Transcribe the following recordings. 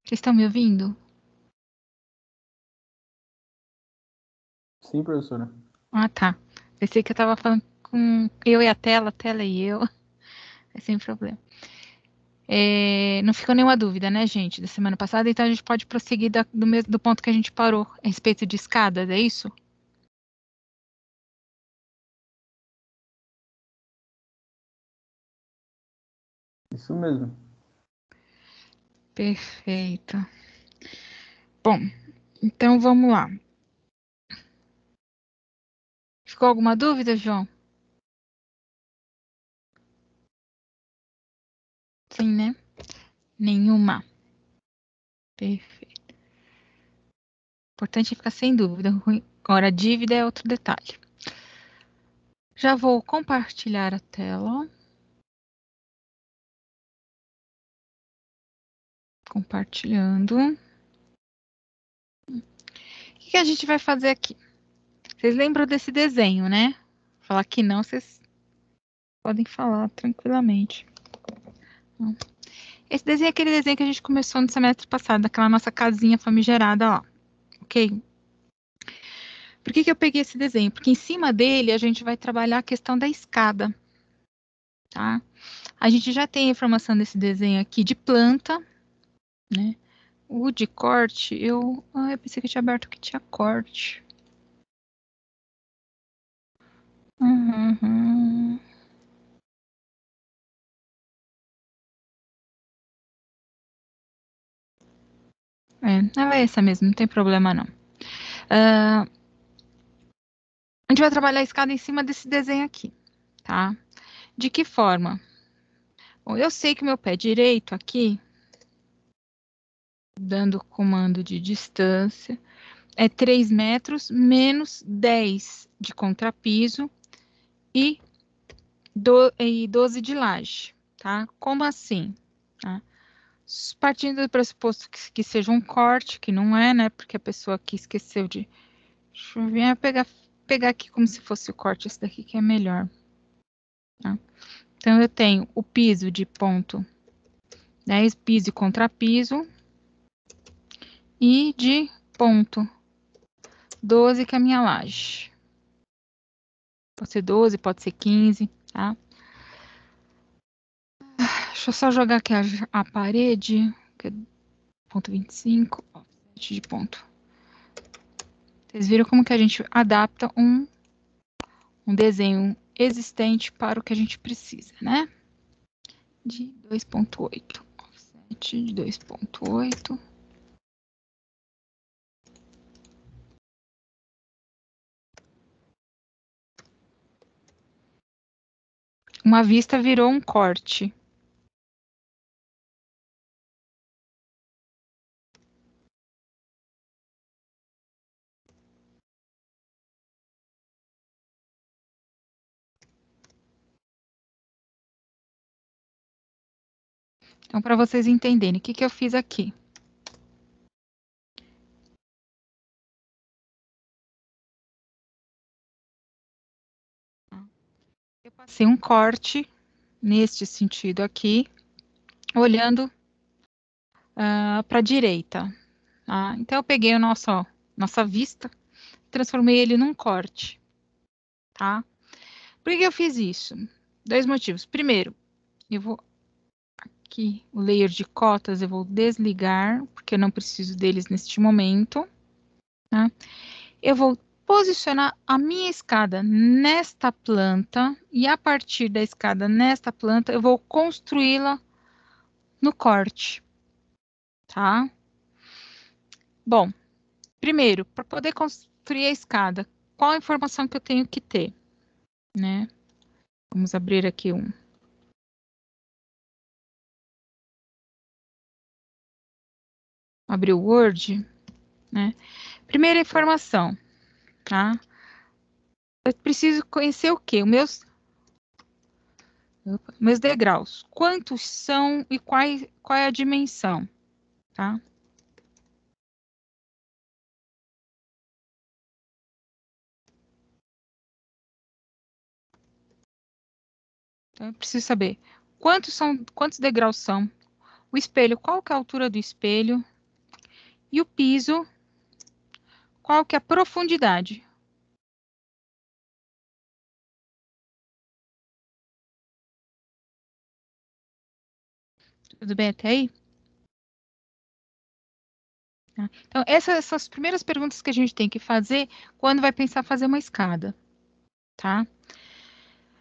Vocês estão me ouvindo? Sim, professora. Ah, tá. Pensei que eu estava falando com eu e a tela e eu. É sem problema. Não ficou nenhuma dúvida, né, gente, da semana passada, então a gente pode prosseguir do ponto que a gente parou a respeito de escadas, é isso? Isso mesmo. Perfeito. Bom, então vamos lá. Ficou alguma dúvida, João? Sim, né? Nenhuma. Perfeito. Importante é ficar sem dúvida. Agora, a dívida é outro detalhe. Já vou compartilhar a tela. Compartilhando. O que a gente vai fazer aqui? Vocês lembram desse desenho, né? Falar que não, vocês podem falar tranquilamente. Esse desenho é aquele desenho que a gente começou no semestre passado, daquela nossa casinha famigerada lá, ok? Por que eu peguei esse desenho? Porque em cima dele a gente vai trabalhar a questão da escada, tá? A gente já tem a informação desse desenho aqui de planta, né? O de corte, eu pensei que eu tinha aberto que tinha corte. Uhum. Ela é essa mesmo, não tem problema não. A gente vai trabalhar a escada em cima desse desenho aqui, tá? De que forma? Bom, eu sei que o meu pé direito aqui, dando comando de distância, é 3 metros menos 10 de contrapiso e 12 de laje, tá? Como assim? Tá? Partindo do pressuposto que seja um corte, que não é, né? Porque a pessoa aqui esqueceu de... Deixa eu ver, pegar aqui como se fosse o corte, esse daqui que é melhor. Tá? Então, eu tenho o piso de ponto 10, piso e contrapiso, e de ponto 12, que é a minha laje. Pode ser 12, pode ser 15, tá? Deixa eu só jogar aqui a parede, que é ponto 25, offset de ponto. Vocês viram como que a gente adapta um desenho existente para o que a gente precisa, né? De 2.8, offset de 2.8. Uma vista virou um corte. Então, para vocês entenderem, o que eu fiz aqui? Eu passei um corte neste sentido aqui, olhando para a direita. Tá? Então, eu peguei nossa vista, transformei ele num corte. Tá? Por que eu fiz isso? Dois motivos. Primeiro, eu vou aqui, o layer de cotas, eu vou desligar, porque eu não preciso deles neste momento. Tá? Eu vou posicionar a minha escada nesta planta, e a partir da escada nesta planta, eu vou construí-la no corte. Tá? Bom, primeiro, para poder construir a escada, qual a informação que eu tenho que ter? Né? Vamos abrir aqui abrir o Word, né? Primeira informação, tá? Eu preciso conhecer o quê? Meus degraus. Quantos são e qual é a dimensão, tá? Então, eu preciso saber quantos degraus são. O espelho, qual que é a altura do espelho? E o piso, qual que é a profundidade? Tudo bem até aí? Tá. Então, essas são as primeiras perguntas que a gente tem que fazer quando vai pensar fazer uma escada, tá?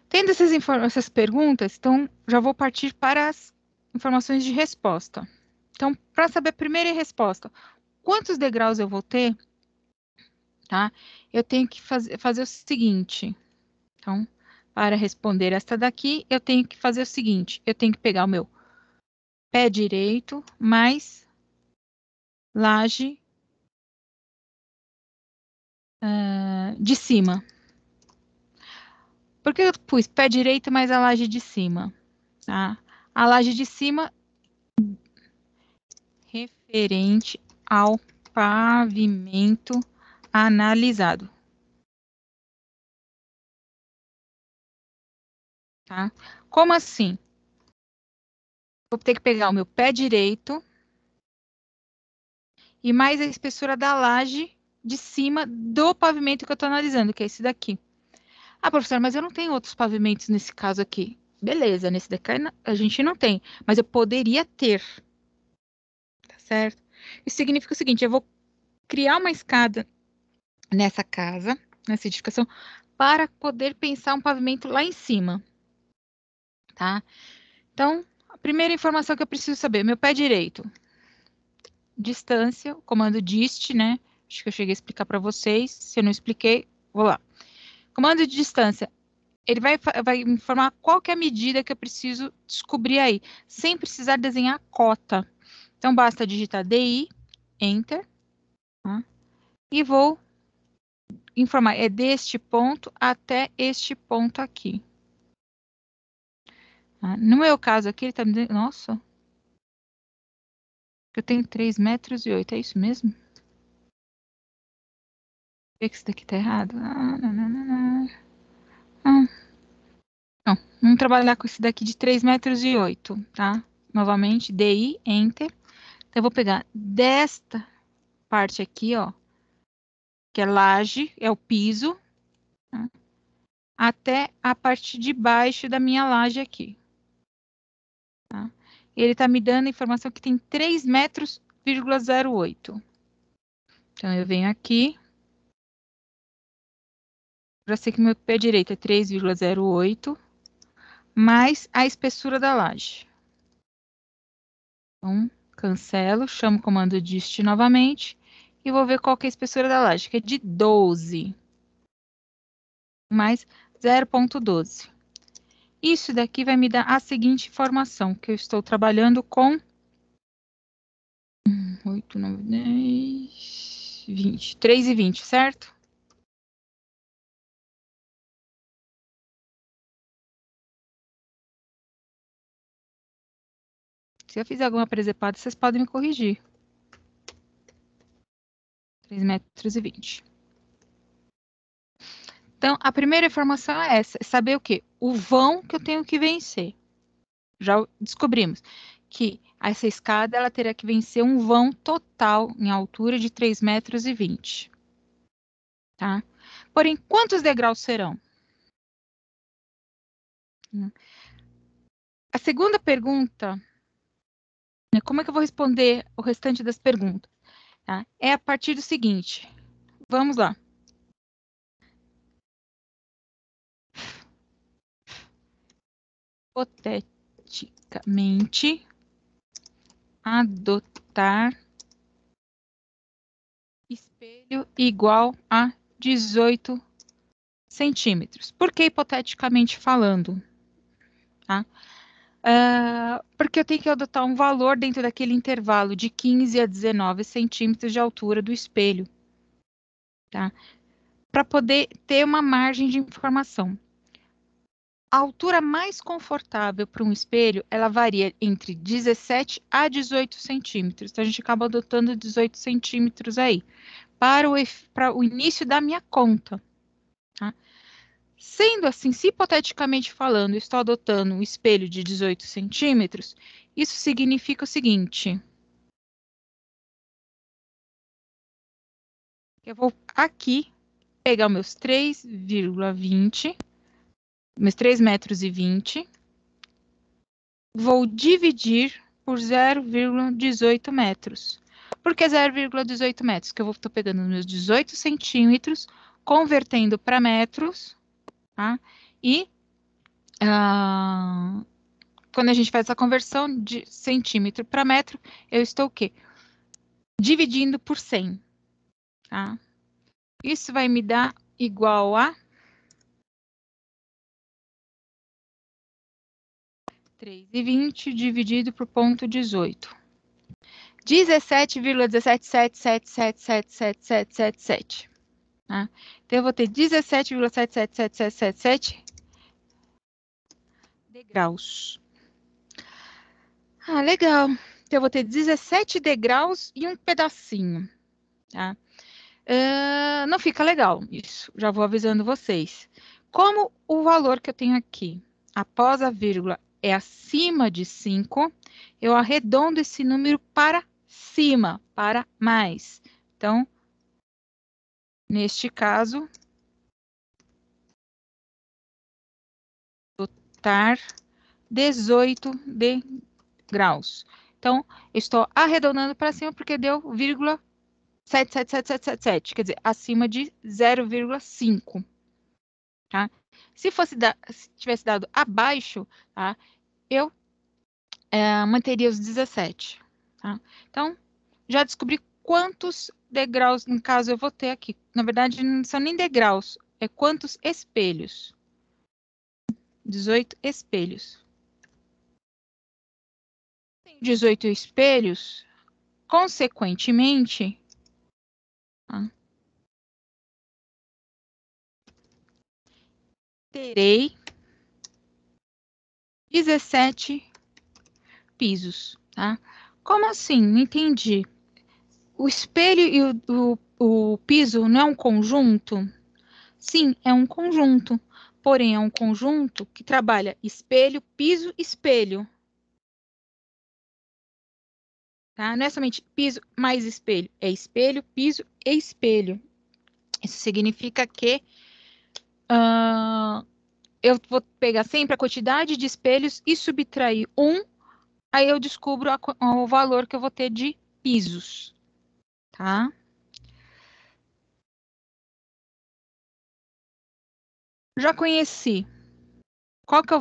Tendo essas perguntas, então, já vou partir para as informações de resposta. Então, para saber a primeira resposta, quantos degraus eu vou ter, tá? Eu tenho que fazer o seguinte. Então, para responder esta daqui, eu tenho que fazer o seguinte. Eu tenho que pegar o meu pé direito mais laje de cima. Por que eu pus pé direito mais a laje de cima? Tá? A laje de cima referente ao pavimento analisado. Tá? Como assim? Vou ter que pegar o meu pé direito e mais a espessura da laje de cima do pavimento que eu estou analisando, que é esse daqui. Ah, professora, mas eu não tenho outros pavimentos nesse caso aqui. Beleza, nesse daqui a gente não tem, mas eu poderia ter, tá certo? Isso significa o seguinte, eu vou criar uma escada nessa casa, nessa edificação, para poder pensar um pavimento lá em cima, tá? Então, a primeira informação que eu preciso saber, meu pé direito, distância, o comando dist, né? Acho que eu cheguei a explicar para vocês, se eu não expliquei, vou lá. Comando de distância, ele vai informar qual que é a medida que eu preciso descobrir aí, sem precisar desenhar a cota. Então, basta digitar DI, Enter, tá? E vou informar, é deste ponto até este ponto aqui. Tá? No meu caso aqui, ele está me dizendo, nossa, eu tenho 3,08 metros, é isso mesmo? Por que isso daqui está errado? Não, vamos trabalhar com esse daqui de 3,08 metros, tá? Novamente, DI, Enter. Então, eu vou pegar desta parte aqui, ó, que é laje, é o piso, tá? Até a parte de baixo da minha laje aqui. Tá? Ele está me dando a informação que tem 3,08 metros. Então, eu venho aqui. Já sei que meu pé direito é 3,08, mais a espessura da laje. Então, cancelo, chamo o comando dist novamente e vou ver qual que é a espessura da laje, que é de 12, mais 0,12. Isso daqui vai me dar a seguinte informação, que eu estou trabalhando com 8, 9, 10, 20, 3,20, certo? Se eu fizer alguma presepada, vocês podem me corrigir. 3,20 metros. Então, a primeira informação é essa, é saber o quê? O vão que eu tenho que vencer. Já descobrimos que essa escada ela terá que vencer um vão total em altura de 3,20 metros. Tá? Porém, quantos degraus serão? A segunda pergunta, né, como é que eu vou responder o restante das perguntas? Tá? É a partir do seguinte. Vamos lá. Hipoteticamente, adotar espelho igual a 18 centímetros. Por que hipoteticamente falando? Tá? Porque eu tenho que adotar um valor dentro daquele intervalo de 15 a 19 centímetros de altura do espelho, tá? Para poder ter uma margem de informação. A altura mais confortável para um espelho, ela varia entre 17 a 18 centímetros. Então, a gente acaba adotando 18 centímetros aí, para o início da minha conta, tá? Sendo assim, se hipoteticamente falando, eu estou adotando um espelho de 18 centímetros, isso significa o seguinte. Eu vou aqui pegar os meus 3,20, meus 3,20 metros, vou dividir por 0,18 metros. Por que 0,18 metros? Que eu estou pegando os meus 18 centímetros, convertendo para metros, tá? E quando a gente faz essa conversão de centímetro para metro, eu estou o quê? Dividindo por 100, tá? Isso vai me dar igual a 3,20 dividido por 0,18. 17,177777777. Tá? Então, eu vou ter 17,77777 degraus. Ah, legal. Então, eu vou ter 17 degraus e um pedacinho. Tá? Não fica legal isso. Já vou avisando vocês. Como o valor que eu tenho aqui, após a vírgula, é acima de 5, eu arredondo esse número para cima, para mais. Então, neste caso, botar 18 degraus. Então, eu estou arredondando para cima porque deu vírgula 77777, quer dizer, acima de 0,5. Tá? Se tivesse dado abaixo, tá? Eu manteria os 17. Tá? Então, já descobri quantos degraus, no caso, eu vou ter aqui. Na verdade, não são nem degraus, é quantos espelhos. 18 espelhos. Tenho 18 espelhos, consequentemente, tá? Terei 17 pisos, tá? Como assim? Não entendi. O espelho e o piso não é um conjunto? Sim, é um conjunto. Porém, é um conjunto que trabalha espelho, piso, espelho. Tá? Não é somente piso mais espelho. É espelho, piso e espelho. Isso significa que eu vou pegar sempre a quantidade de espelhos e subtrair um. Aí eu descubro o valor que eu vou ter de pisos. Tá? Já conheci. Qual que é o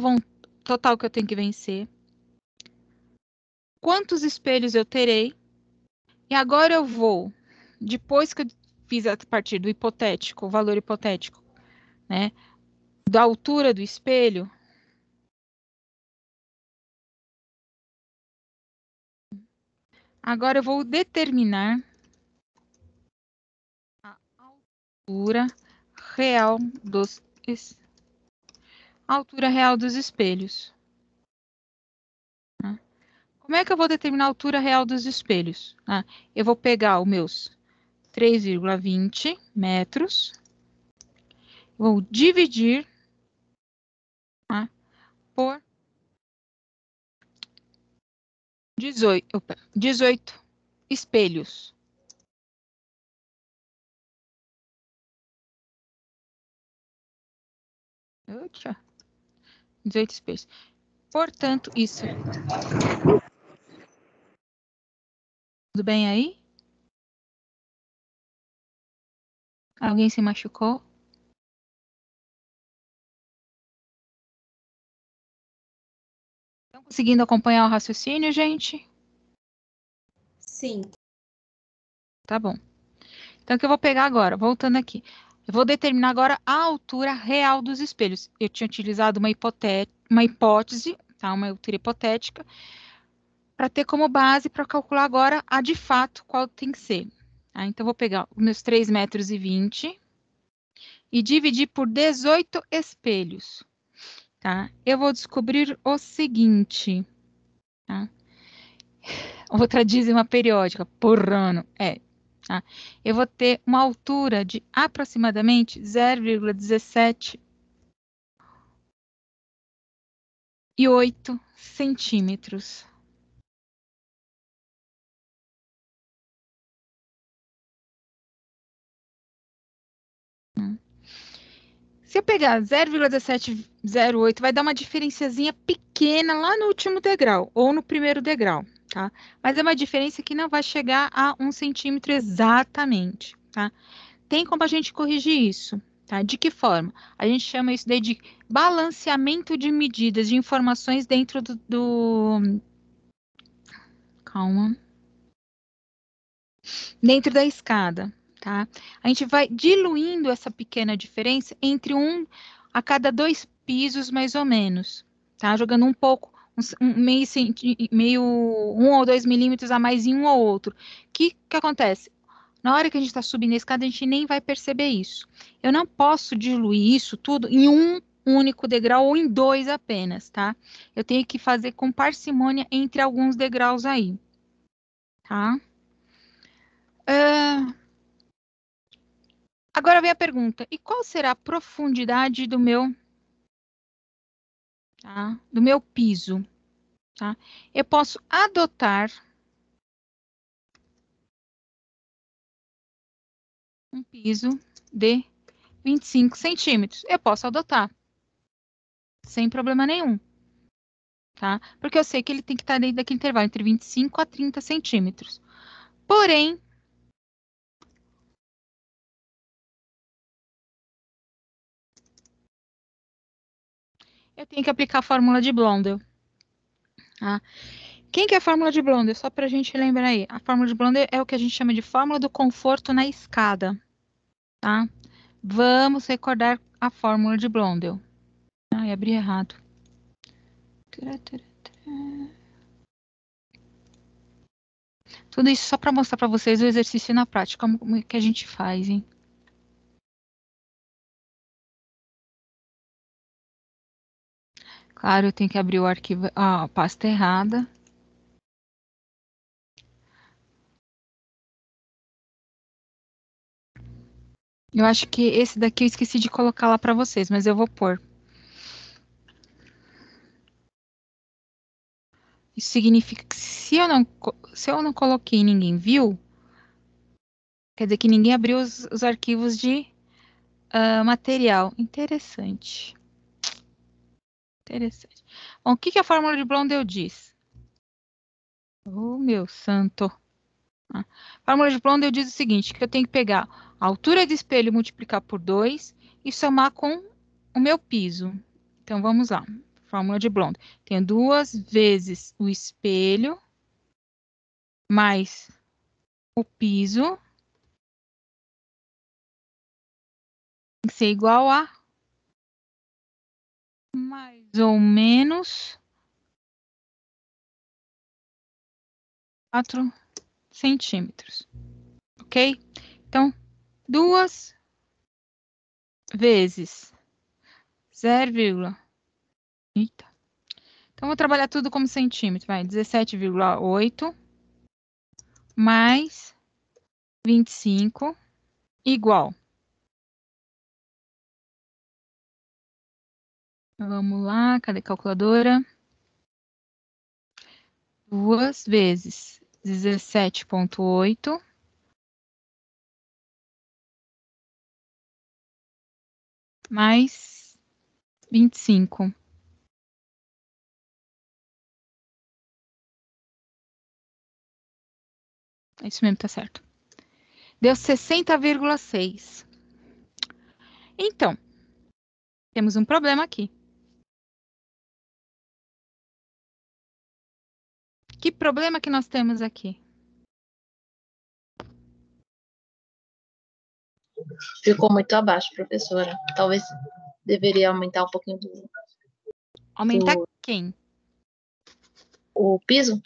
total que eu tenho que vencer? Quantos espelhos eu terei? E agora eu vou, depois que eu fiz a partir do hipotético, o valor hipotético, né? Da altura do espelho, agora eu vou determinar a altura real dos espelhos. Né? Como é que eu vou determinar a altura real dos espelhos? Eu vou pegar os meus 3,20 metros, vou dividir por 18 espelhos. Oxa, 18 espelhos. Portanto, isso. Tudo bem aí? Alguém se machucou? Estão conseguindo acompanhar o raciocínio, gente? Sim. Tá bom. Então, o que eu vou pegar agora? Voltando aqui. Eu vou determinar agora a altura real dos espelhos. Eu tinha utilizado uma hipótese, tá? Uma altura hipotética, para ter como base para calcular agora a de fato qual tem que ser. Tá? Então, eu vou pegar os meus 3,20 metros e dividir por 18 espelhos. Tá? Eu vou descobrir o seguinte. Tá? Outra dízima periódica por ano tá? Eu vou ter uma altura de aproximadamente 0,17 e 8 centímetros. Se eu pegar 0,1708, vai dar uma diferenciazinha pequena lá no último degrau, ou no primeiro degrau, tá? Mas é uma diferença que não vai chegar a 1 centímetro exatamente, tá? Tem como a gente corrigir isso, tá? De que forma? A gente chama isso daí de balanceamento de medidas de informações dentro calma. Dentro da escada, tá? A gente vai diluindo essa pequena diferença entre a cada 2 pisos, mais ou menos, tá? Jogando um pouco, meio 1 ou 2 milímetros a mais em um ou outro. O que acontece? Na hora que a gente está subindo a escada, a gente nem vai perceber isso. Eu não posso diluir isso tudo em um único degrau ou em 2 apenas, tá? Eu tenho que fazer com parcimônia entre alguns degraus aí, tá? Agora vem a pergunta: e qual será a profundidade do meu piso? Tá? Eu posso adotar um piso de 25 centímetros. Eu posso adotar, sem problema nenhum, tá? Porque eu sei que ele tem que estar dentro daquele intervalo, entre 25 a 30 centímetros. Porém, eu tenho que aplicar a fórmula de Blondel. Tá? Quem que é a fórmula de Blondel? Só para a gente lembrar aí. A fórmula de Blondel é o que a gente chama de fórmula do conforto na escada. Tá? Vamos recordar a fórmula de Blondel. Ai, abri errado. Tudo isso só para mostrar para vocês o exercício na prática, como que a gente faz, hein? Claro, eu tenho que abrir o arquivo, a pasta errada. Eu acho que esse daqui eu esqueci de colocar lá para vocês, mas eu vou pôr. Isso significa que se eu não coloquei e ninguém viu, quer dizer que ninguém abriu os arquivos de material. Interessante. Interessante. Bom, o que a fórmula de Blondel diz? Oh, meu santo. A fórmula de Blondel diz o seguinte, que eu tenho que pegar a altura do espelho e multiplicar por 2 e somar com o meu piso. Então, vamos lá. Fórmula de Blondel. Tenho 2 vezes o espelho mais o piso. Tem que ser igual a mais ou menos 4 centímetros. Ok? Então, 2 vezes 0, eita. Então, vou trabalhar tudo como centímetro. Vai, 17,8 mais 25 igual. Vamos lá, cadê a calculadora? 2 vezes 17,8 mais 25. É isso mesmo, tá certo. Deu 60,6. Então, temos um problema aqui. Que problema que nós temos aqui? Ficou muito abaixo, professora. Talvez deveria aumentar um pouquinho Aumentar quem? o piso.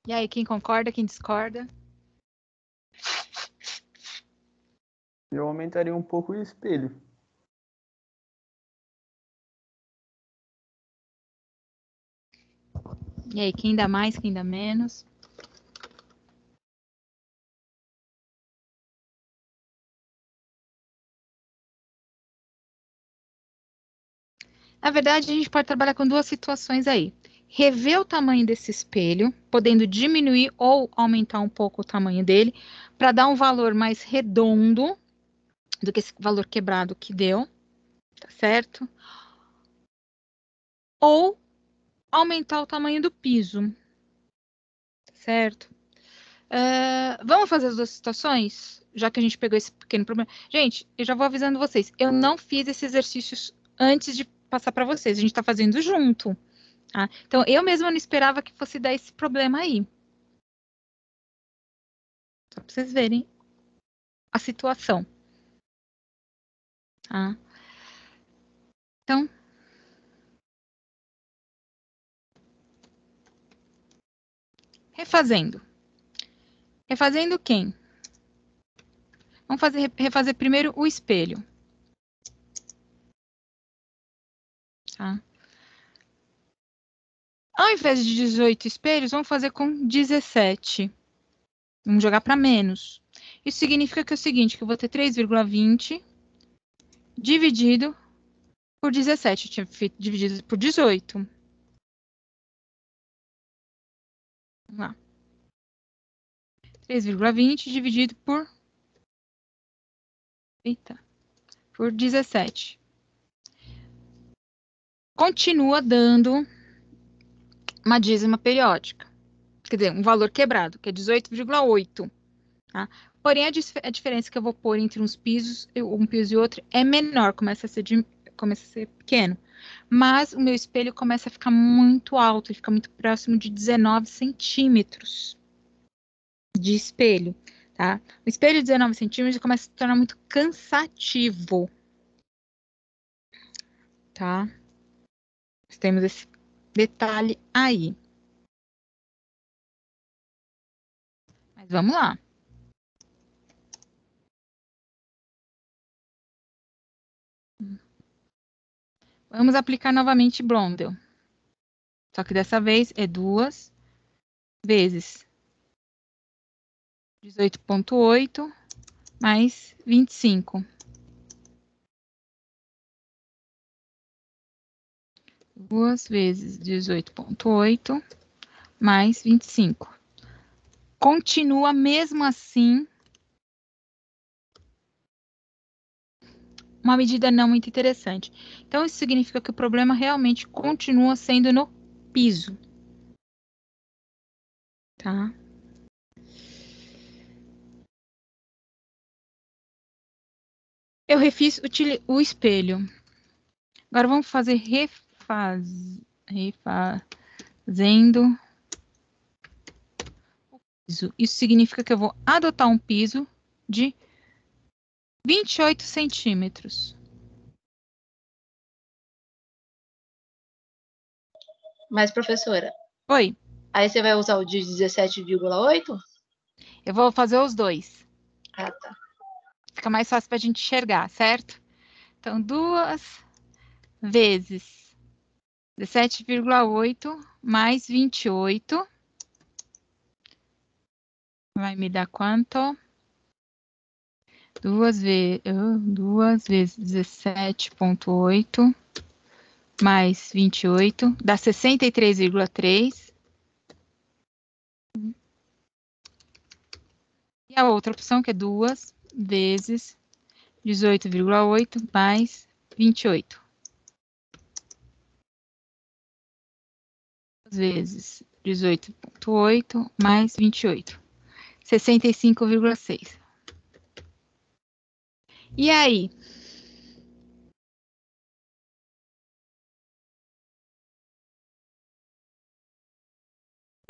E aí, quem concorda, quem discorda? Eu aumentaria um pouco o espelho. E aí, quem dá mais, quem dá menos? Na verdade, a gente pode trabalhar com duas situações aí. rever o tamanho desse espelho, podendo diminuir ou aumentar um pouco o tamanho dele, para dar um valor mais redondo do que esse valor quebrado que deu, tá certo? Ou aumentar o tamanho do piso, certo? Vamos fazer as duas situações? Já que a gente pegou esse pequeno problema. Gente, eu já vou avisando vocês, eu não fiz esses exercícios antes de passar para vocês, a gente está fazendo junto. Tá? Então, eu mesma não esperava que fosse dar esse problema aí. Só para vocês verem a situação. Tá? Então, refazendo. Refazendo quem? Vamos refazer primeiro o espelho. Tá? Ao invés de 18 espelhos, vamos fazer com 17. Vamos jogar para menos. Isso significa que é o seguinte, que eu vou ter 3,20 dividido por 17. Eu tinha feito dividido por 18. Vamos lá. 3,20 dividido por... Eita. Por 17. Continua dando uma dízima periódica. Quer dizer, um valor quebrado, que é 18,8. Tá? Porém, a diferença que eu vou pôr entre um piso e outro é menor, começa a ser pequeno. Mas o meu espelho começa a ficar muito alto, ele fica muito próximo de 19 centímetros de espelho. Tá? O espelho de 19 centímetros começa a se tornar muito cansativo. Tá? Nós temos esse detalhe aí. Mas vamos lá. Vamos aplicar novamente Blondel. Só que dessa vez é 2 vezes 18,8 mais 25. 2 vezes 18,8 mais 25. Continua mesmo assim uma medida não muito interessante. Então, isso significa que o problema realmente continua sendo no piso. Tá? Eu refiz o espelho. Agora vamos fazer refazendo o piso. Isso significa que eu vou adotar um piso de 28 centímetros. Mas, professora, Oi, aí você vai usar o de 17,8? eu vou fazer os dois. Ah, tá. Fica mais fácil para a gente enxergar, certo? Então, 2 vezes 17,8 mais 28 vai me dar quanto? 2 vezes 17,8 mais 28 dá 63,3. E a outra opção, que é 2 vezes 18,8 mais 28. 2 vezes 18,8 mais 28. 65,6. E aí?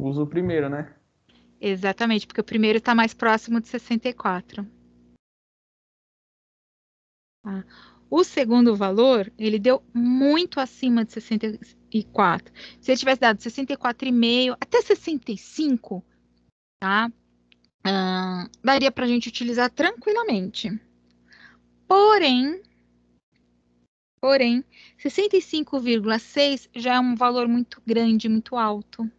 Usa o primeiro, né? Exatamente, porque o primeiro está mais próximo de 64. Tá? O segundo valor, ele deu muito acima de 64. Se ele tivesse dado 64,5 até 65, tá? Daria para a gente utilizar tranquilamente. Porém, 65,6 já é um valor muito grande, muito alto.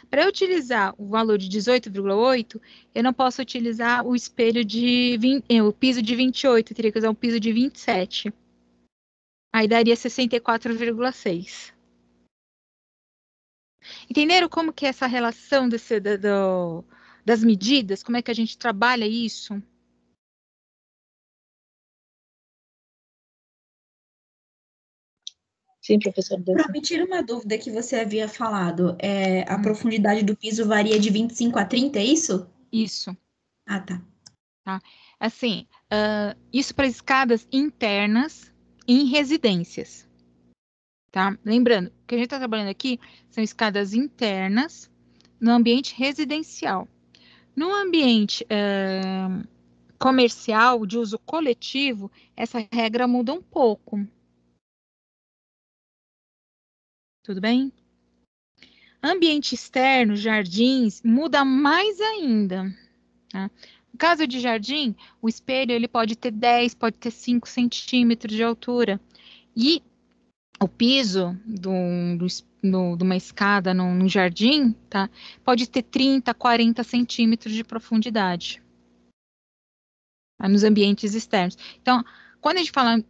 Para eu utilizar o valor de 18,8, eu não posso utilizar o espelho o piso de 28, eu teria que usar um piso de 27. Aí daria 64,6. Entenderam como que é essa relação das medidas? Como é que a gente trabalha isso? Sim, professor. Prof, me tira uma dúvida que você havia falado. A profundidade do piso varia de 25 a 30, é isso? Isso. Ah, tá. Assim, isso para escadas internas em residências. Tá? Lembrando, que a gente está trabalhando aqui são escadas internas no ambiente residencial. No ambiente comercial, de uso coletivo, essa regra muda um pouco. Tudo bem? Ambiente externo, jardins, muda mais ainda. Tá? No caso de jardim, o espelho ele pode ter 10, pode ter 5 centímetros de altura. E o piso de uma escada num jardim, tá? Pode ter 30, 40 centímetros de profundidade. Tá? Nos ambientes externos. Então, quando a gente fala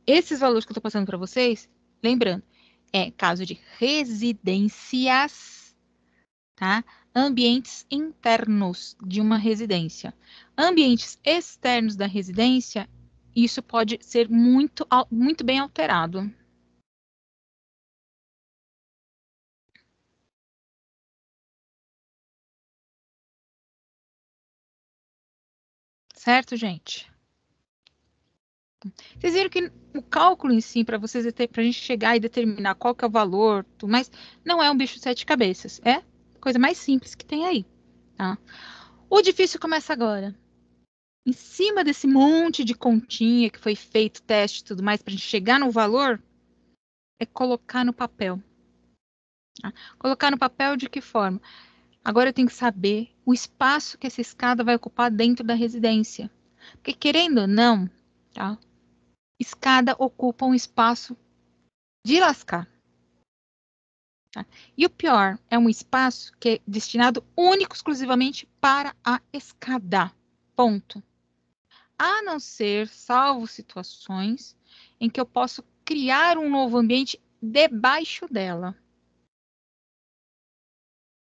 esses valores que eu estou passando para vocês, lembrando, é caso de residências, tá? Ambientes internos de uma residência. Ambientes externos da residência, isso pode ser muito, muito bem alterado. Certo, gente? Vocês viram que o cálculo em si, para a gente chegar e determinar qual que é o valor, tudo mais, não é um bicho de 7 cabeças. É a coisa mais simples que tem aí. Tá? O difícil começa agora. Em cima desse monte de continha que foi feito, teste e tudo mais, para a gente chegar no valor, é colocar no papel. Tá? Colocar no papel de que forma? Agora eu tenho que saber o espaço que essa escada vai ocupar dentro da residência. Porque, querendo ou não, tá? Escada ocupa um espaço de lascar. Tá? E o pior, é um espaço que é destinado único, exclusivamente para a escada. Ponto. A não ser, salvo situações, em que eu posso criar um novo ambiente debaixo dela.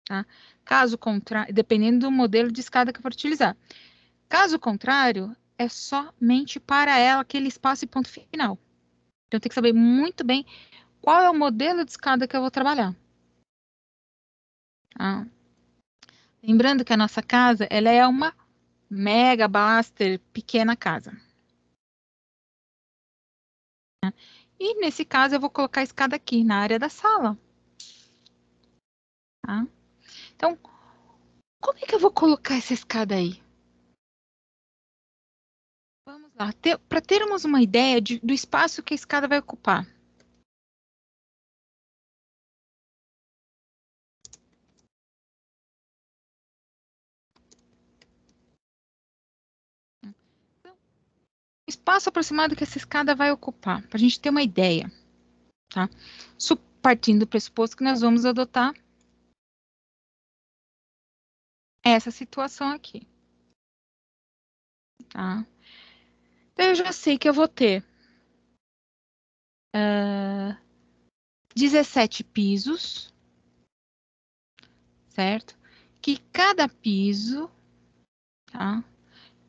Tá? Caso contrário, dependendo do modelo de escada que eu for utilizar. Caso contrário, é somente para ela aquele espaço e ponto final. Então, eu tenho que saber muito bem qual é o modelo de escada que eu vou trabalhar. Tá? Lembrando que a nossa casa, ela é uma mega blaster pequena casa. E nesse caso, eu vou colocar a escada aqui, na área da sala. Tá? Então, como é que eu vou colocar essa escada aí? Vamos lá, para termos uma ideia do espaço que a escada vai ocupar. Então, espaço aproximado que essa escada vai ocupar, para a gente ter uma ideia. Tá? Partindo do pressuposto que nós vamos adotar essa situação aqui. Tá? Então, eu já sei que eu vou ter 17 pisos, certo? Que cada piso, tá,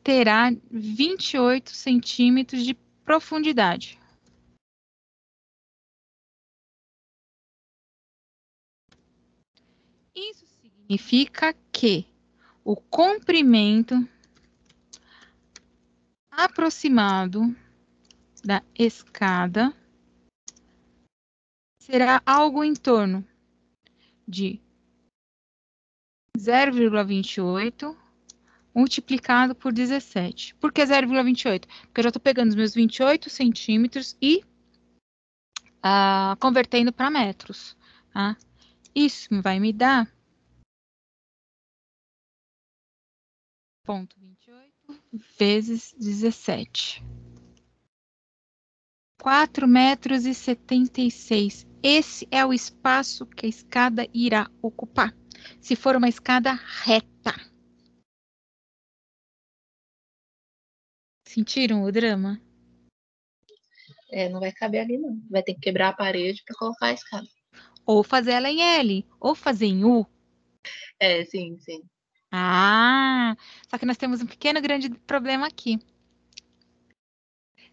terá 28 centímetros de profundidade. Isso significa que o comprimento aproximado da escada será algo em torno de 0,28 multiplicado por 17. Por que 0,28? Porque eu já estou pegando os meus 28 centímetros e convertendo para metros. Tá? Isso vai me dar 0,28 vezes 17. 4,76 metros. Esse é o espaço que a escada irá ocupar. Se for uma escada reta. Sentiram o drama? Não vai caber ali, não. Vai ter que quebrar a parede para colocar a escada. Ou fazer ela em L, ou fazer em U. É, sim, sim. Ah, só que nós temos um pequeno grande problema aqui.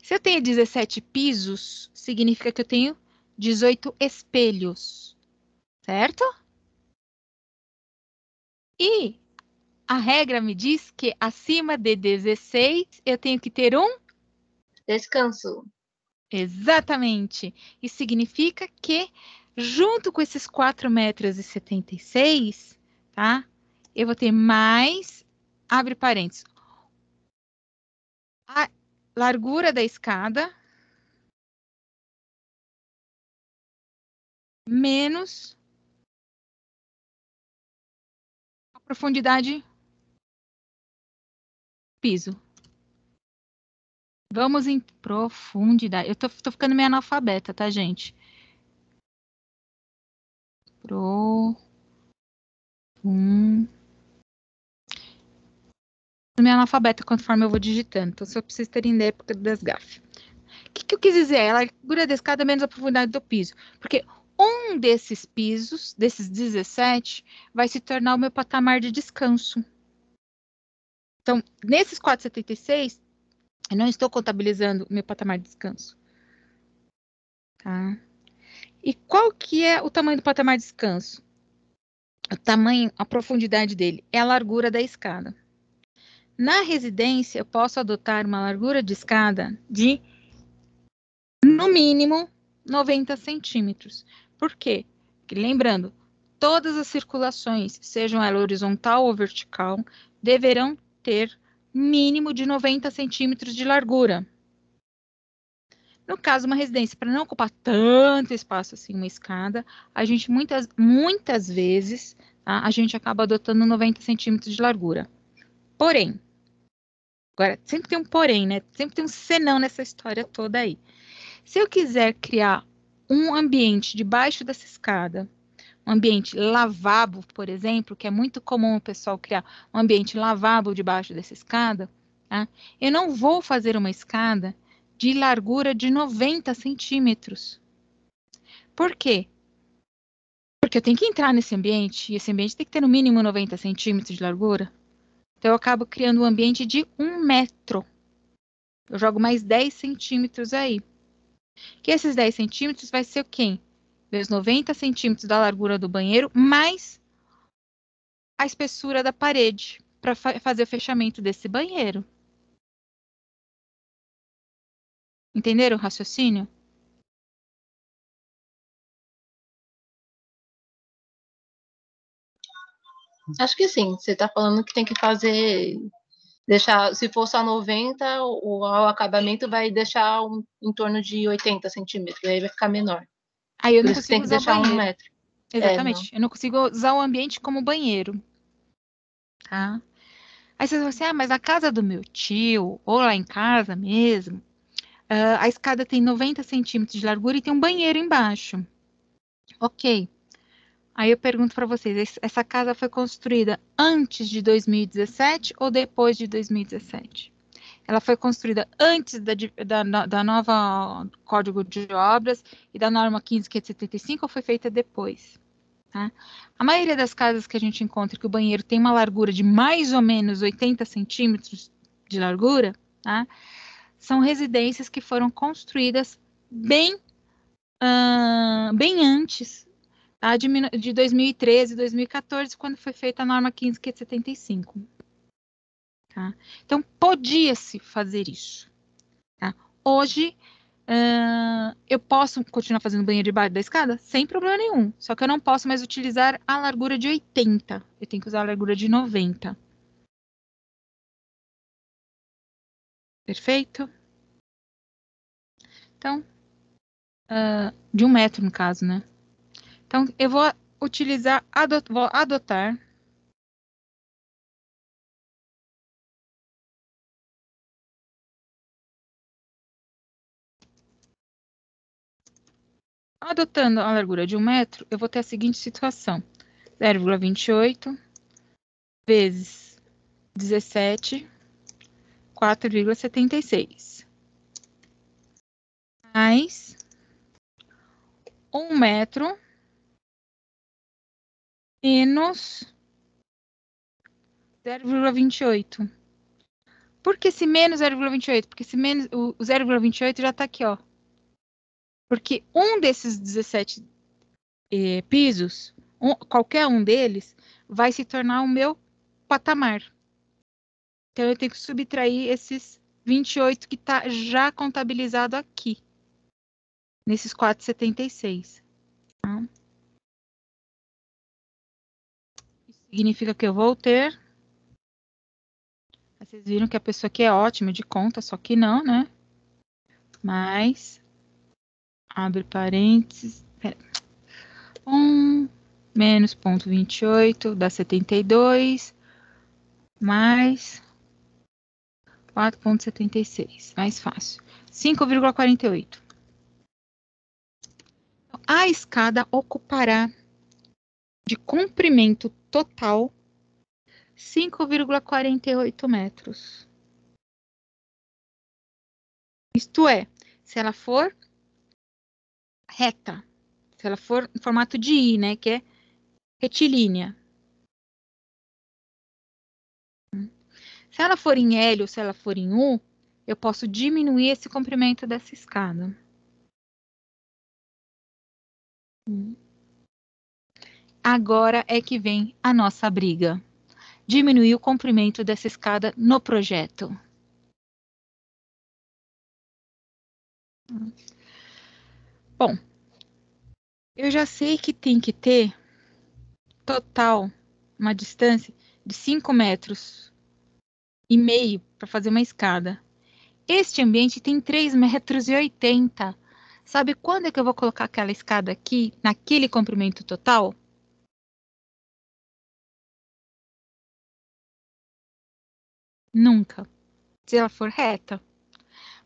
Se eu tenho 17 pisos, significa que eu tenho 18 espelhos, certo? E a regra me diz que acima de 16 eu tenho que ter um. Descanso. Exatamente. Isso significa que, junto com esses 4,76 metros, tá? Eu vou ter mais, abre parênteses, a largura da escada menos a profundidade do piso. Vamos em profundidade. Eu tô ficando meio analfabeta, tá, gente? Meio analfabeta conforme eu vou digitando. Então, só preciso ter ideia das gafes. O que eu quis dizer? A largura da escada menos a profundidade do piso. Porque um desses pisos, desses 17, vai se tornar o meu patamar de descanso. Então, nesses 4,76, eu não estou contabilizando o meu patamar de descanso. Tá? E qual que é o tamanho do patamar de descanso? O tamanho, a profundidade dele é a largura da escada. Na residência, eu posso adotar uma largura de escada de, no mínimo, 90 centímetros. Por quê? Porque, lembrando, todas as circulações, sejam ela horizontal ou vertical, deverão ter mínimo de 90 centímetros de largura. No caso, uma residência, para não ocupar tanto espaço assim, uma escada, a gente muitas vezes, tá, a gente acaba adotando 90 centímetros de largura. Porém, agora, sempre tem um porém, né? Sempre tem um senão nessa história toda aí. Se eu quiser criar um ambiente debaixo dessa escada, um ambiente lavabo, por exemplo, que é muito comum o pessoal criar um ambiente lavabo debaixo dessa escada, tá? Eu não vou fazer uma escada de largura de 90 centímetros. Por quê? Porque eu tenho que entrar nesse ambiente, e esse ambiente tem que ter no mínimo 90 centímetros de largura. Então, eu acabo criando um ambiente de 1 metro. Eu jogo mais 10 centímetros aí. Que esses 10 centímetros vai ser o quê? Meus 90 centímetros da largura do banheiro, mais a espessura da parede, para fazer o fechamento desse banheiro. Entenderam o raciocínio? Acho que sim. Você está falando que tem que fazer, deixar, se for só 90, o acabamento vai deixar em torno de 80 centímetros, aí vai ficar menor. Aí eu Por não isso que tem consigo que usar o deixar 1 banheiro. metro. Não. Exatamente. Eu não consigo usar o ambiente como banheiro. Tá? Aí vocês vão assim, mas na casa do meu tio, ou lá em casa mesmo, a escada tem 90 centímetros de largura e tem um banheiro embaixo. Ok. Aí eu pergunto para vocês, essa casa foi construída antes de 2017 ou depois de 2017? Ela foi construída antes da nova Código de Obras e da norma 15.575 ou foi feita depois? Tá? A maioria das casas que a gente encontra que o banheiro tem uma largura de mais ou menos 80 centímetros de largura, tá? São residências que foram construídas bem, bem antes, tá? De 2013, 2014, quando foi feita a norma 15.575. Tá? Então, podia-se fazer isso. Tá? Hoje, eu posso continuar fazendo banheiro debaixo da escada? Sem problema nenhum. Só que eu não posso mais utilizar a largura de 80. Eu tenho que usar a largura de 90. Perfeito? Então, de 1 metro no caso, né? Então, eu vou utilizar, vou adotar. Adotando a largura de 1 metro, eu vou ter a seguinte situação: 0,28 vezes 17, 4,76. Mais 1 metro menos 0,28. Por que esse menos 0,28? Porque esse menos, o 0,28 já está aqui, ó. Porque um desses 17 pisos, qualquer um deles, vai se tornar o meu patamar. Então, eu tenho que subtrair esses 28 que está já contabilizado aqui, nesses 4,76. Tá? Isso significa que eu vou ter... Vocês viram que a pessoa aqui é ótima de conta, só que não, né? Mais, abre parênteses, 1 menos 0,28 dá 72, mais 4,76, mais fácil. 5,48. A escada ocupará de comprimento total 5,48 metros. Isto é, se ela for reta, se ela for em formato de I, né, que é retilínea. Se ela for em L ou se ela for em U, eu posso diminuir esse comprimento dessa escada. Agora é que vem a nossa briga. Diminuir o comprimento dessa escada no projeto. Bom, eu já sei que tem que ter total uma distância de 5,5 metros para fazer uma escada. Este ambiente tem 3,80 metros. Sabe quando é que eu vou colocar aquela escada aqui, naquele comprimento total? Nunca. Se ela for reta.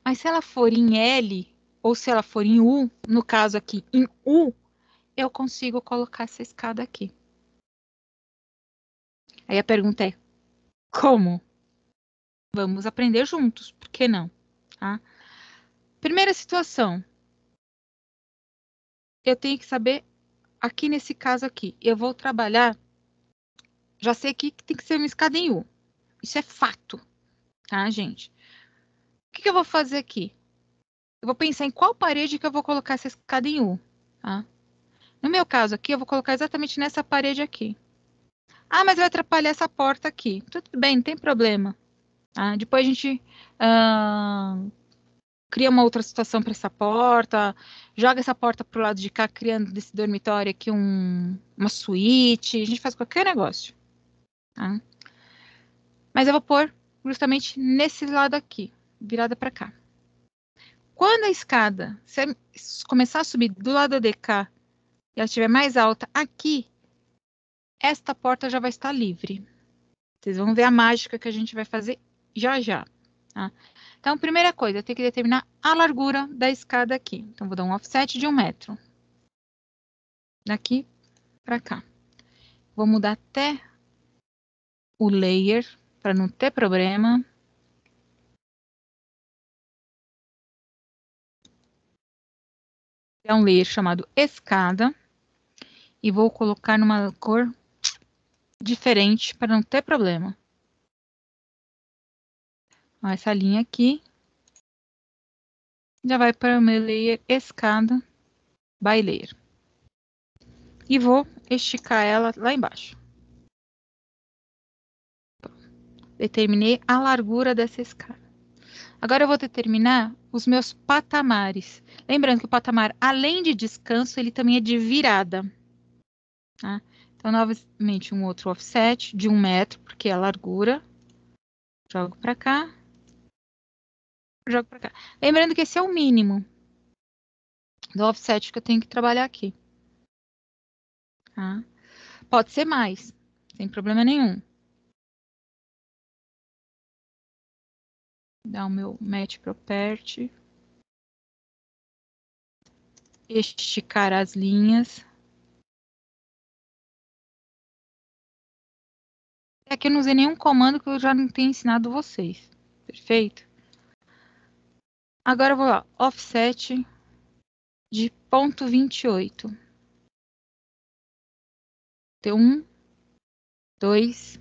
Mas se ela for em L ou se ela for em U, no caso aqui em U, eu consigo colocar essa escada aqui. Aí a pergunta é, como? Vamos aprender juntos, por que não? Tá? Primeira situação, eu tenho que saber, aqui nesse caso aqui, eu vou trabalhar, já sei aqui que tem que ser uma escada em U. Isso é fato, tá, gente? O que eu vou fazer aqui? Eu vou pensar em qual parede que eu vou colocar essa escada em U, tá? No meu caso aqui, eu vou colocar exatamente nessa parede aqui. Ah, mas vai atrapalhar essa porta aqui. Tudo bem, não tem problema. Tá? Depois a gente cria uma outra situação para essa porta, joga essa porta para o lado de cá, criando desse dormitório aqui uma suíte. A gente faz qualquer negócio. Tá? Mas eu vou pôr justamente nesse lado aqui, virada para cá. Quando a escada começar a subir do lado de cá e ela estiver mais alta aqui, esta porta já vai estar livre. Vocês vão ver a mágica que a gente vai fazer já já. Tá? Então, primeira coisa, eu tenho que determinar a largura da escada aqui. Então, vou dar um offset de 1 metro. Daqui para cá. Vou mudar até o layer, para não ter problema. É um layer chamado escada. E vou colocar numa cor diferente, para não ter problema. Ó, essa linha aqui. Já vai para o meu layer escada by layer. E vou esticar ela lá embaixo. Determinei a largura dessa escada. Agora eu vou determinar os meus patamares. Lembrando que o patamar, além de descanso, ele também é de virada. Tá? Então, novamente, um outro offset de 1 metro, porque é a largura. Jogo para cá. Jogo para cá. Lembrando que esse é o mínimo do offset que eu tenho que trabalhar aqui. Tá? Pode ser mais, sem problema nenhum. Dar o meu match property. Esticar as linhas. Aqui eu não usei nenhum comando que eu já não tenho ensinado vocês. Perfeito? Agora eu vou lá. Offset de 0,28. Tem 1, 2,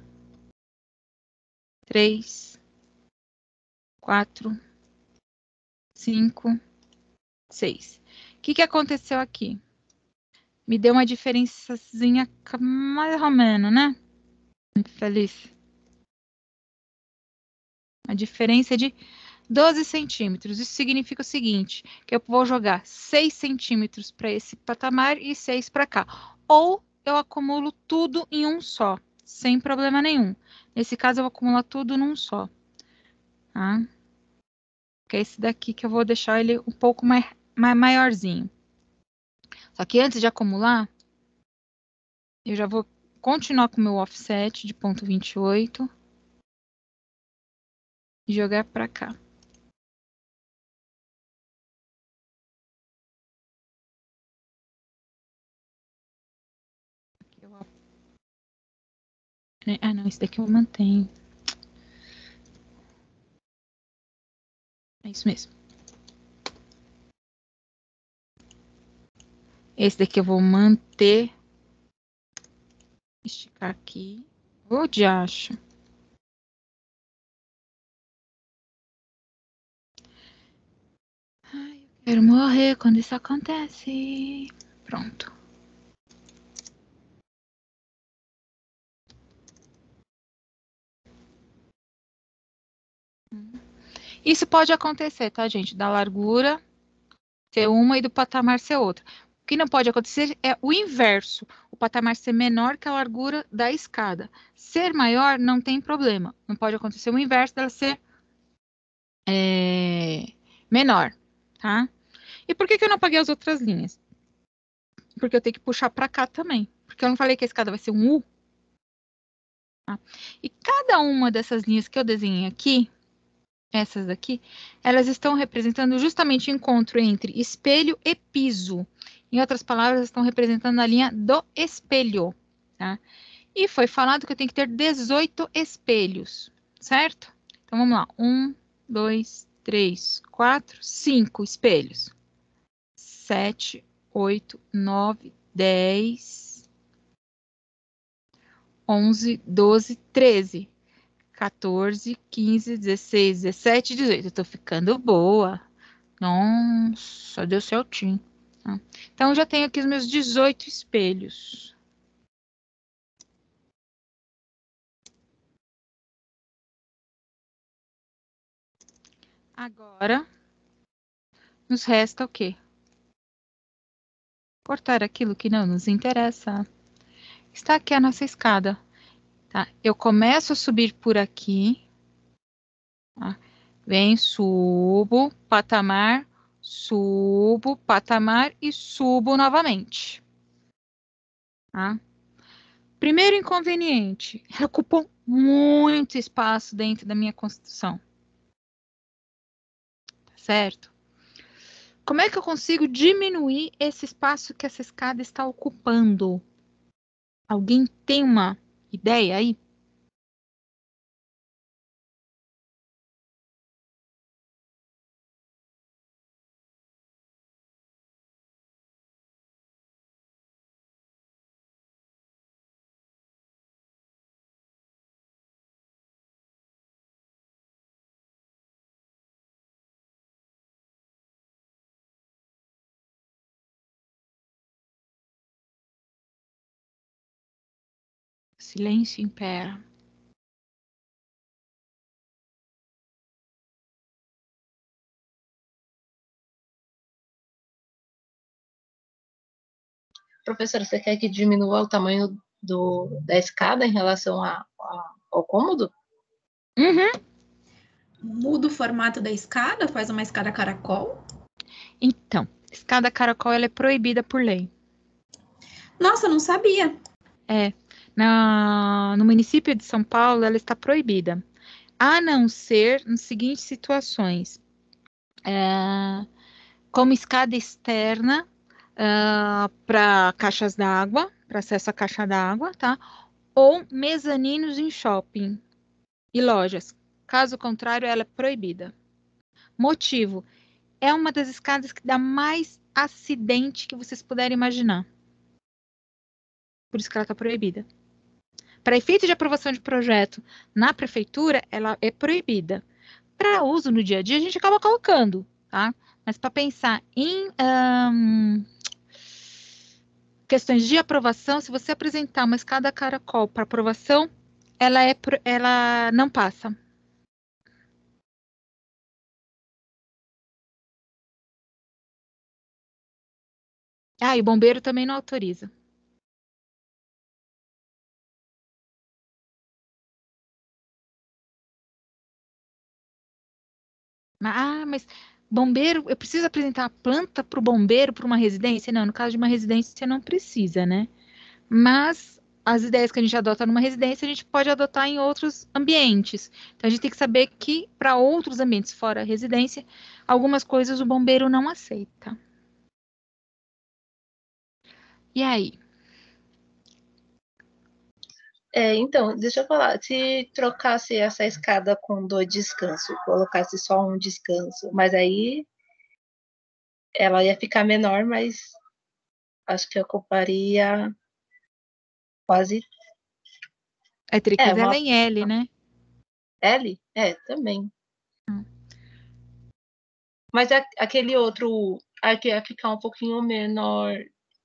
3, 4, 5, 6. O que aconteceu aqui? Me deu uma diferençazinha mais ou menos, né? Muito feliz. A diferença é de 12 centímetros. Isso significa o seguinte, que eu vou jogar 6 centímetros para esse patamar e 6 para cá. Ou eu acumulo tudo em um só, sem problema nenhum. Nesse caso, eu vou acumular tudo num só. Tá? Que é esse daqui que eu vou deixar ele um pouco maiorzinho. Só que antes de acumular, eu já vou continuar com o meu offset de 0,28 e jogar para cá. Ah, não, esse daqui eu mantenho. É isso mesmo. Esse daqui eu vou manter. Esticar aqui. Ô, diacho. Ai, eu quero morrer quando isso acontece. Pronto. Isso pode acontecer, tá, gente? Da largura ser uma e do patamar ser outra. O que não pode acontecer é o inverso. O patamar ser menor que a largura da escada. Ser maior não tem problema. Não pode acontecer o inverso dela ser menor, tá? E por que eu não apaguei as outras linhas? Porque eu tenho que puxar para cá também. Porque eu não falei que a escada vai ser um U? Tá? E cada uma dessas linhas que eu desenhei aqui, essas aqui, elas estão representando justamente o encontro entre espelho e piso. Em outras palavras, estão representando a linha do espelho. Tá? E foi falado que eu tenho que ter 18 espelhos, certo? Então, vamos lá. 1, 2, 3, 4, 5 espelhos. 7, 8, 9, 10, 11, 12, 13, 14, 15, 16, 17, 18. Eu tô ficando boa. Nossa, deu certinho. Tá? Então, eu já tenho aqui os meus 18 espelhos. Agora, nos resta o quê? Cortar aquilo que não nos interessa. Está aqui a nossa escada. Tá? Eu começo a subir por aqui. Tá? Vem, subo, patamar e subo novamente. Tá? Primeiro inconveniente, ela ocupou muito espaço dentro da minha construção. Tá certo? Como é que eu consigo diminuir esse espaço que essa escada está ocupando? Alguém tem uma ideia aí? Silêncio impera. Professora, você quer que diminua o tamanho da escada em relação ao cômodo? Uhum. Muda o formato da escada, faz uma escada caracol. Então, escada caracol ela é proibida por lei. Nossa, não sabia. No município de São Paulo, ela está proibida, a não ser nas seguintes situações. Como escada externa para caixas d'água, para acesso à caixa d'água, tá? Ou mezaninos em shopping e lojas. Caso contrário, ela é proibida. Motivo: é uma das escadas que dá mais acidente que vocês puderem imaginar. Por isso que ela está proibida. Para efeito de aprovação de projeto na prefeitura, ela é proibida. Para uso no dia a dia, a gente acaba colocando, tá? Mas para pensar em questões de aprovação, se você apresentar uma escada caracol para aprovação, ela não passa. Ah, e o bombeiro também não autoriza. Ah, mas bombeiro, eu preciso apresentar a planta para o bombeiro para uma residência? Não, no caso de uma residência não precisa, né? Mas as ideias que a gente adota numa residência, a gente pode adotar em outros ambientes. Então, a gente tem que saber que para outros ambientes fora a residência, algumas coisas o bombeiro não aceita. E aí? Então, deixa eu falar, se trocasse essa escada com 2 descansos, colocasse só um descanso, mas aí ela ia ficar menor, mas acho que ocuparia quase. Teria que fazer ela Uma em L, né? L? Também. Hum. Mas aquele outro, aqui ia ficar um pouquinho menor.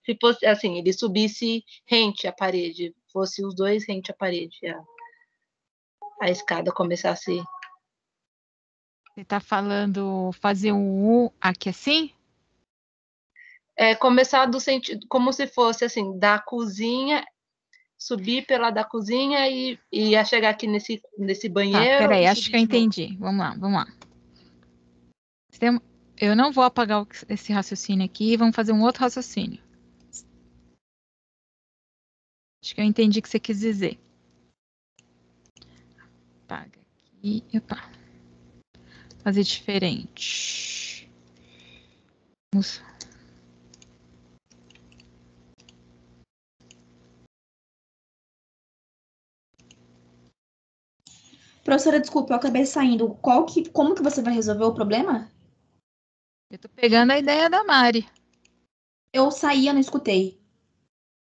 Se fosse assim, ele subisse rente à parede, fosse os dois rente à parede, a escada começasse. Você está falando fazer um U aqui assim? Começar do sentido, como se fosse assim, da cozinha, subir pela da cozinha e ia chegar aqui nesse Tá, banheiro peraí, e acho subir que eu de novo. entendi. Vamos lá, vamos lá. Eu não vou apagar esse raciocínio aqui, vamos fazer um outro raciocínio. Acho que eu entendi o que você quis dizer. Apaga aqui, opa. Fazer diferente. Vamos. Professora, desculpa, eu acabei saindo. Como que você vai resolver o problema? Eu tô pegando a ideia da Mari. Eu saí, eu não escutei.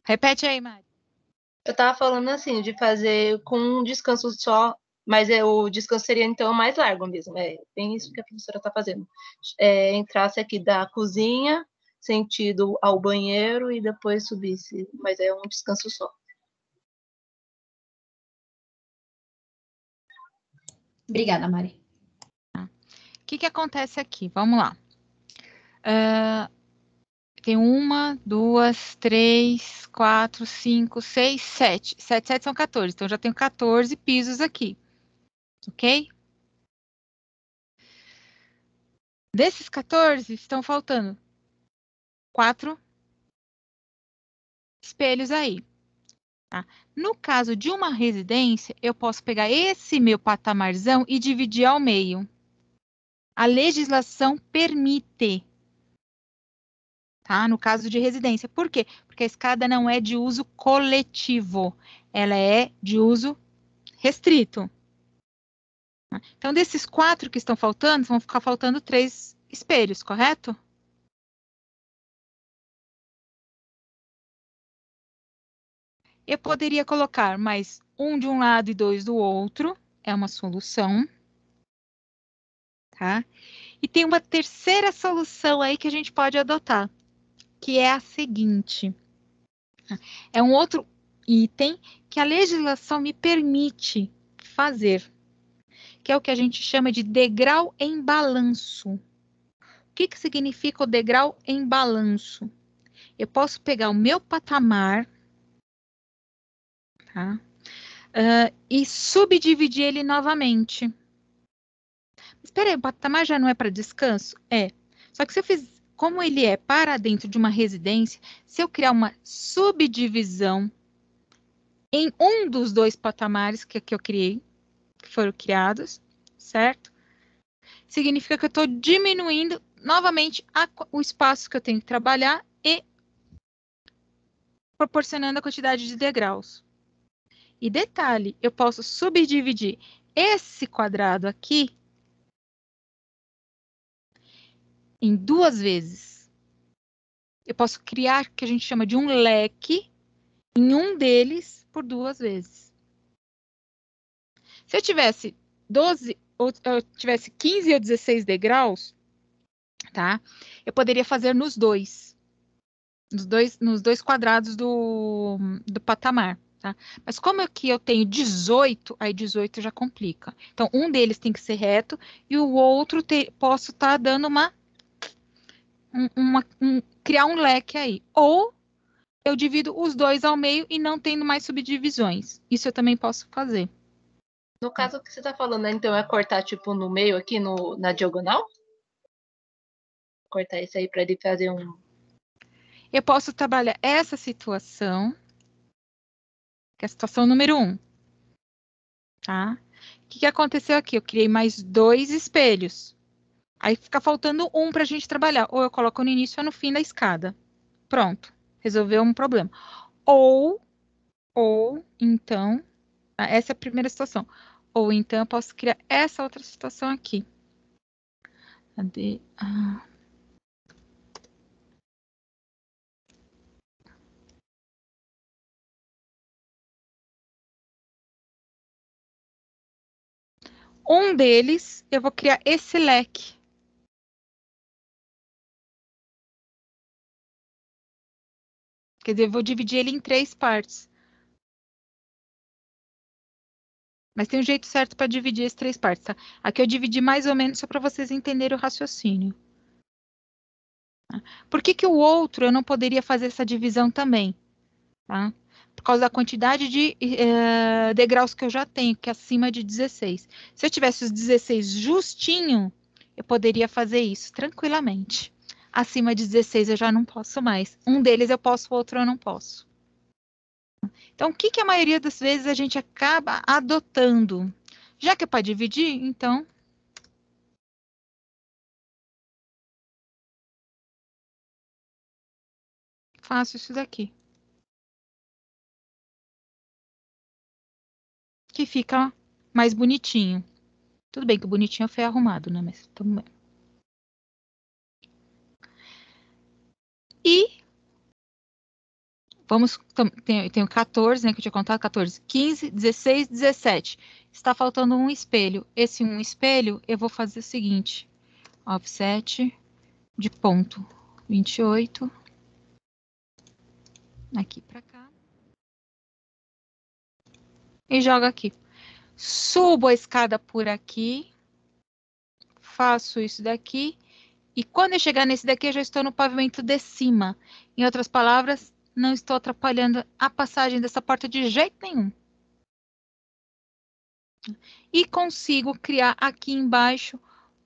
Repete aí, Mari. Eu tava falando assim, de fazer com um descanso só, mas o descanso seria então mais largo mesmo. É bem isso que a professora tá fazendo. Entrasse aqui da cozinha, sentido ao banheiro e depois subisse, mas é um descanso só. Obrigada, Mari. O que acontece aqui? Vamos lá. Tem 1, 2, 3, 4, 5, 6, 7. 7 são 14. Então, eu já tenho 14 pisos aqui. Ok? Desses 14, estão faltando 4 espelhos aí. Tá? No caso de uma residência, eu posso pegar esse meu patamarzão e dividir ao meio. A legislação permite. Tá? No caso de residência. Por quê? Porque a escada não é de uso coletivo. Ela é de uso restrito. Então, desses 4 que estão faltando, vão ficar faltando 3 espelhos, correto? Eu poderia colocar mais um de um lado e 2 do outro. É uma solução. Tá? E tem uma terceira solução aí que a gente pode adotar, que é a seguinte. É um outro item que a legislação me permite fazer, que é o que a gente chama de degrau em balanço. O que significa o degrau em balanço? Eu posso pegar o meu patamar, tá? E subdividir ele novamente. Espera aí, o patamar já não é para descanso? É. Só que se eu fiz, como ele é para dentro de uma residência, se eu criar uma subdivisão em um dos 2 patamares que eu criei, que foram criados, certo? Significa que eu estou diminuindo novamente o espaço que eu tenho que trabalhar e proporcionando a quantidade de degraus. E detalhe, eu posso subdividir esse quadrado aqui em 2 vezes. Eu posso criar o que a gente chama de um leque em um deles por 2 vezes. Se eu tivesse 12, ou eu tivesse 15 ou 16 degraus, tá? Eu poderia fazer nos dois quadrados do patamar, tá? Mas como aqui eu tenho 18, aí 18 já complica. Então, um deles tem que ser reto e o outro posso estar dando criar um leque aí. Ou eu divido os dois ao meio e não tendo mais subdivisões. Isso eu também posso fazer. No caso que você está falando, né, então, é cortar, tipo, no meio aqui, na diagonal? Cortar isso aí para ele fazer um... Eu posso trabalhar essa situação, que é a situação número 1. Tá? O que aconteceu aqui? Eu criei mais 2 espelhos. Aí fica faltando um para a gente trabalhar. Ou eu coloco no início ou no fim da escada. Pronto. Resolveu um problema. Ou então, essa é a primeira situação. Ou então eu posso criar essa outra situação aqui. Cadê? Um deles, eu vou criar esse leque. Quer dizer, eu vou dividir ele em 3 partes. Mas tem um jeito certo para dividir as 3 partes, tá? Aqui eu dividi mais ou menos só para vocês entenderem o raciocínio. Por que o outro eu não poderia fazer essa divisão também? Tá? Por causa da quantidade de degraus que eu já tenho, que é acima de 16. Se eu tivesse os 16 justinho, eu poderia fazer isso tranquilamente. Acima de 16 eu já não posso mais. Um deles eu posso, o outro eu não posso. Então, o que a maioria das vezes a gente acaba adotando? Já que é para dividir, então faço isso daqui. Que fica mais bonitinho. Tudo bem que o bonitinho foi arrumado, né? Mas tudo bem. E vamos, tenho 14, né, que eu tinha contado, 14, 15, 16, 17. Está faltando um espelho. Esse um espelho, eu vou fazer o seguinte. Offset de ponto 28. Aqui para cá. E jogo aqui. Subo a escada por aqui. Faço isso daqui. E quando eu chegar nesse daqui, eu já estou no pavimento de cima. Em outras palavras, não estou atrapalhando a passagem dessa porta de jeito nenhum. E consigo criar aqui embaixo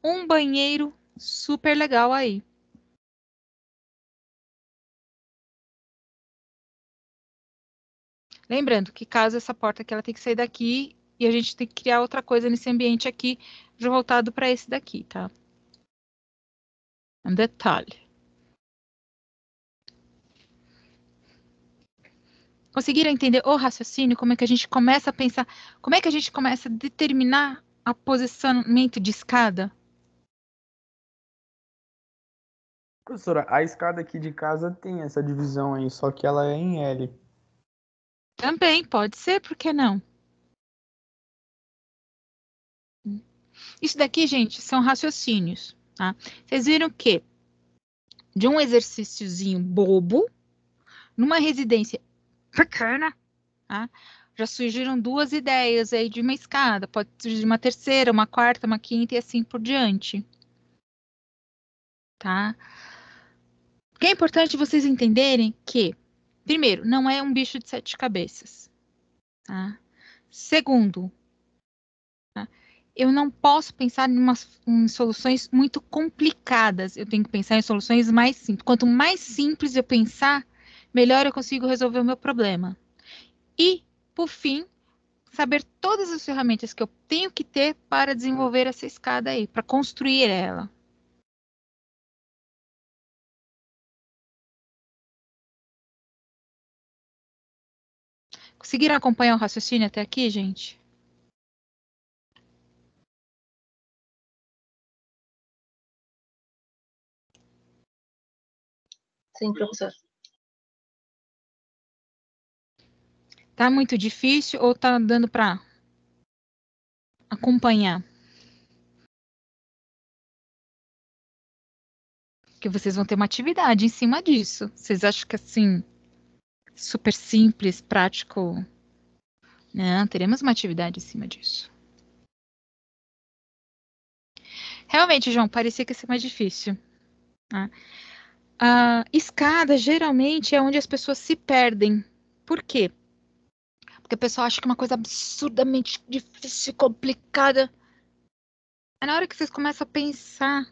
um banheiro super legal aí. Lembrando que caso essa porta aqui, ela tem que sair daqui e a gente tem que criar outra coisa nesse ambiente aqui, já voltado para esse daqui, tá? Um detalhe. Conseguiram entender o raciocínio? Como é que a gente começa a pensar? Como é que a gente começa a determinar o posicionamento de escada? Professora, a escada aqui de casa tem essa divisão aí, só que ela é em L. Também pode ser, por que não? Isso daqui, gente, são raciocínios, tá? Vocês viram que de um exercíciozinho bobo, numa residência pequena, tá? Já surgiram 2 ideias aí de uma escada, pode surgir uma terceira, uma quarta, uma quinta e assim por diante, tá? O que é importante vocês entenderem que, primeiro, não é um bicho de 7 cabeças, tá? Segundo, tá? Eu não posso pensar em soluções muito complicadas, eu tenho que pensar em soluções mais simples. Quanto mais simples eu pensar, melhor eu consigo resolver o meu problema. E, por fim, saber todas as ferramentas que eu tenho que ter para desenvolver essa escada aí, para construir ela. Conseguiram acompanhar o raciocínio até aqui, gente? Sim, professor. Tá muito difícil ou tá dando para acompanhar? Porque vocês vão ter uma atividade em cima disso. Vocês acham que assim, super simples, prático? Não, teremos uma atividade em cima disso. Realmente, João, parecia que ia ser mais difícil. Tá? A escada geralmente é onde as pessoas se perdem. Por quê? Porque a pessoa acha que é uma coisa absurdamente difícil, complicada. É na hora que vocês começam a pensar,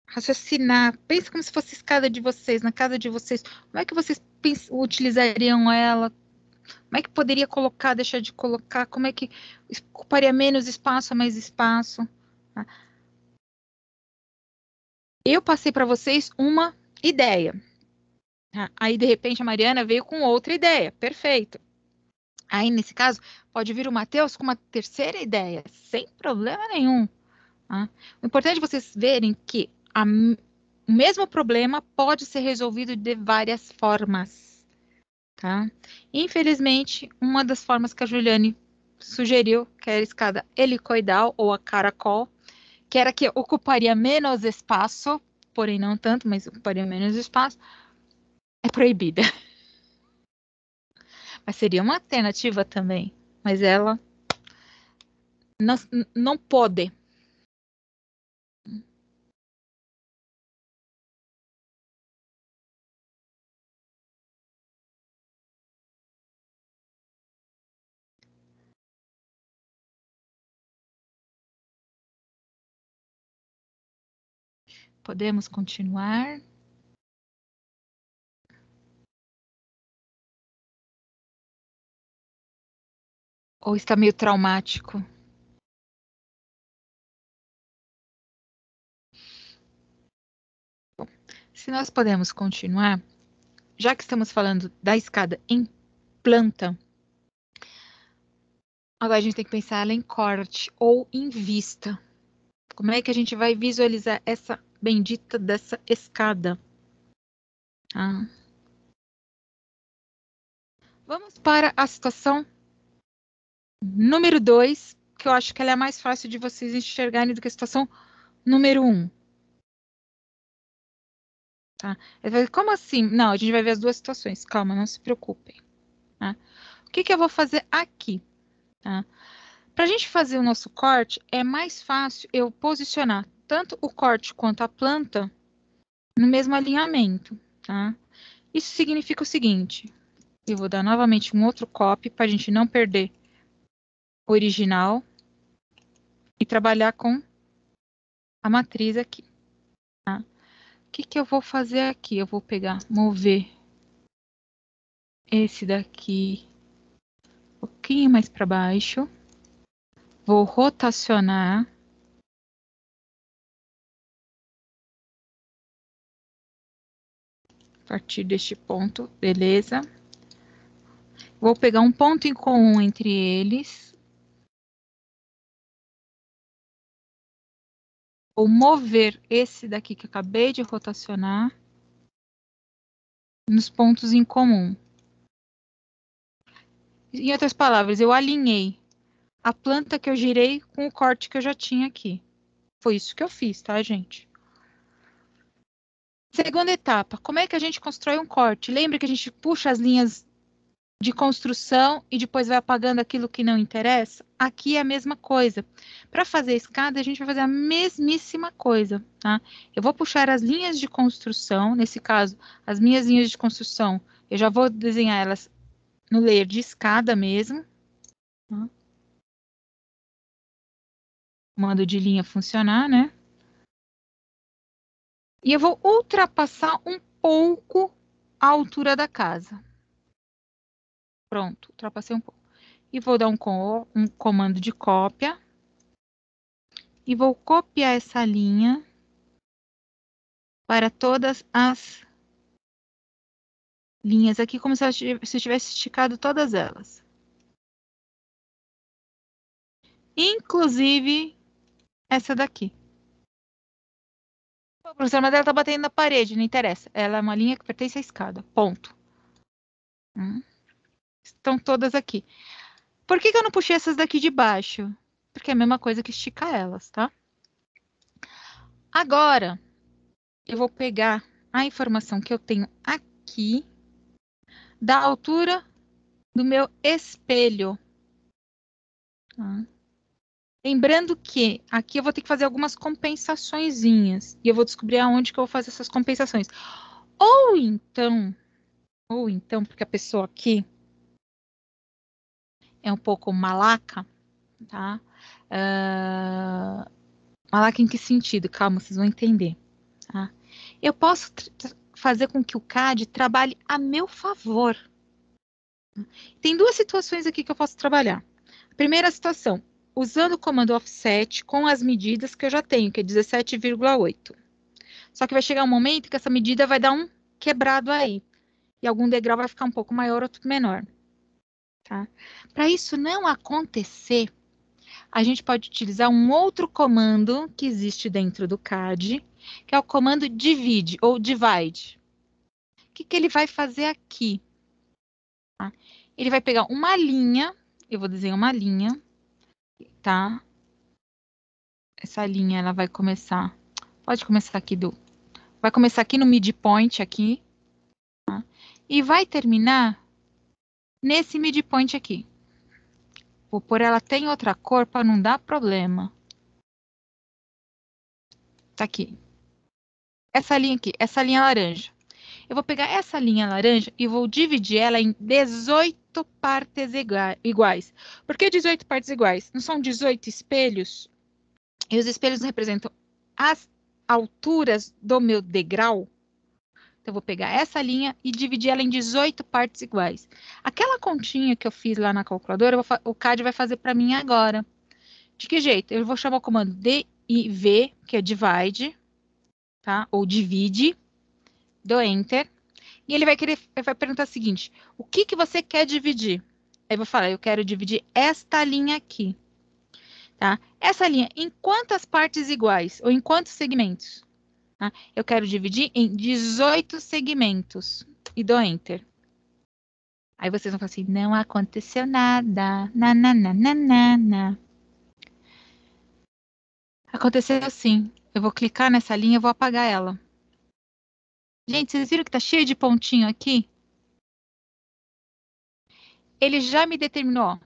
raciocinar, pensa como se fosse a escada de vocês, na casa de vocês. Como é que vocês utilizariam ela? Como é que poderia colocar, deixar de colocar? Como é que ocuparia menos espaço, mais espaço? Tá? Eu passei para vocês uma ideia. Tá? Aí, de repente, a Mariana veio com outra ideia. Perfeito. Aí, nesse caso, pode vir o Matheus com uma terceira ideia, sem problema nenhum. Tá? O importante é vocês verem que o mesmo problema pode ser resolvido de várias formas. Tá? Infelizmente, uma das formas que a Juliane sugeriu, que era a escada helicoidal ou a caracol, que era que ocuparia menos espaço, porém não tanto, mas ocuparia menos espaço, é proibida. Mas seria uma alternativa também. Mas ela não pode. Podemos continuar. Ou está meio traumático? Bom, se nós podemos continuar, já que estamos falando da escada em planta, agora a gente tem que pensar ela em corte ou em vista. Como é que a gente vai visualizar essa bendita dessa escada? Ah. Vamos para a situação número 2, que eu acho que ela é mais fácil de vocês enxergarem do que a situação número 1. Tá? Como assim? Não, a gente vai ver as duas situações. Calma, não se preocupem. Tá? O que eu vou fazer aqui? Tá? Para a gente fazer o nosso corte, é mais fácil eu posicionar tanto o corte quanto a planta no mesmo alinhamento. Tá? Isso significa o seguinte: eu vou dar novamente um outro copy para a gente não perder o original e trabalhar com a matriz aqui. Tá? O que eu vou fazer aqui? Eu vou pegar, mover esse daqui um pouquinho mais para baixo. Vou rotacionar. A partir deste ponto, beleza. Vou pegar um ponto em comum entre eles. Vou mover esse daqui que eu acabei de rotacionar nos pontos em comum. Em outras palavras, eu alinhei a planta que eu girei com o corte que eu já tinha aqui. Foi isso que eu fiz, tá, gente? Segunda etapa, como é que a gente constrói um corte? Lembra que a gente puxa as linhas de construção e depois vai apagando aquilo que não interessa? Aqui é a mesma coisa. Para fazer a escada, a gente vai fazer a mesmíssima coisa, tá? Eu vou puxar as linhas de construção, nesse caso, as minhas linhas de construção, eu já vou desenhar elas no layer de escada mesmo. Tá? Mando de linha funcionar, né? E eu vou ultrapassar um pouco a altura da casa. Pronto, ultrapassei um pouco. E vou dar um comando de cópia. E vou copiar essa linha para todas as linhas aqui, como se eu tivesse esticado todas elas. Inclusive essa daqui. O professor, mas ela está batendo na parede, não interessa. Ela é uma linha que pertence à escada. Ponto. Estão todas aqui. Por que eu não puxei essas daqui de baixo? Porque é a mesma coisa que esticar elas, tá? Agora, eu vou pegar a informação que eu tenho aqui da altura do meu espelho. Tá? Lembrando que aqui eu vou ter que fazer algumas compensaçõezinhas. E eu vou descobrir aonde que eu vou fazer essas compensações. Ou então, porque a pessoa aqui é um pouco malaca, tá? Malaca em que sentido? Calma, vocês vão entender. Tá? Eu posso fazer com que o CAD trabalhe a meu favor. Tem duas situações aqui que eu posso trabalhar. A primeira situação, usando o comando offset com as medidas que eu já tenho, que é 17,8. Só que vai chegar um momento que essa medida vai dar um quebrado aí. E algum degrau vai ficar um pouco maior, outro menor. Tá? Para isso não acontecer, a gente pode utilizar um outro comando que existe dentro do CAD, que é o comando divide ou divide. O que ele vai fazer aqui? Tá? Ele vai pegar uma linha, eu vou desenhar uma linha, tá? Essa linha, ela vai começar, pode começar aqui vai começar aqui no midpoint aqui, tá? E vai terminar nesse midpoint aqui. Vou pôr ela até em outra cor para não dar problema. Tá aqui. Essa linha aqui, essa linha laranja. Eu vou pegar essa linha laranja e vou dividir ela em 18 partes iguais. Por que 18 partes iguais? Não são 18 espelhos? E os espelhos representam as alturas do meu degrau. Então, eu vou pegar essa linha e dividir ela em 18 partes iguais. Aquela continha que eu fiz lá na calculadora, o CAD vai fazer para mim agora. De que jeito? Eu vou chamar o comando div, que é divide, tá? Ou divide, dou Enter. E ele vai perguntar o seguinte, o que você quer dividir? Aí eu vou falar, eu quero dividir esta linha aqui. Tá? Essa linha, em quantas partes iguais? Ou em quantos segmentos? Tá? Eu quero dividir em 18 segmentos. E dou Enter. Aí vocês vão falar assim, não aconteceu nada. Nananana. Aconteceu sim. Eu vou clicar nessa linha e vou apagar ela. Gente, vocês viram que tá cheio de pontinho aqui? Ele já me determinou, ó.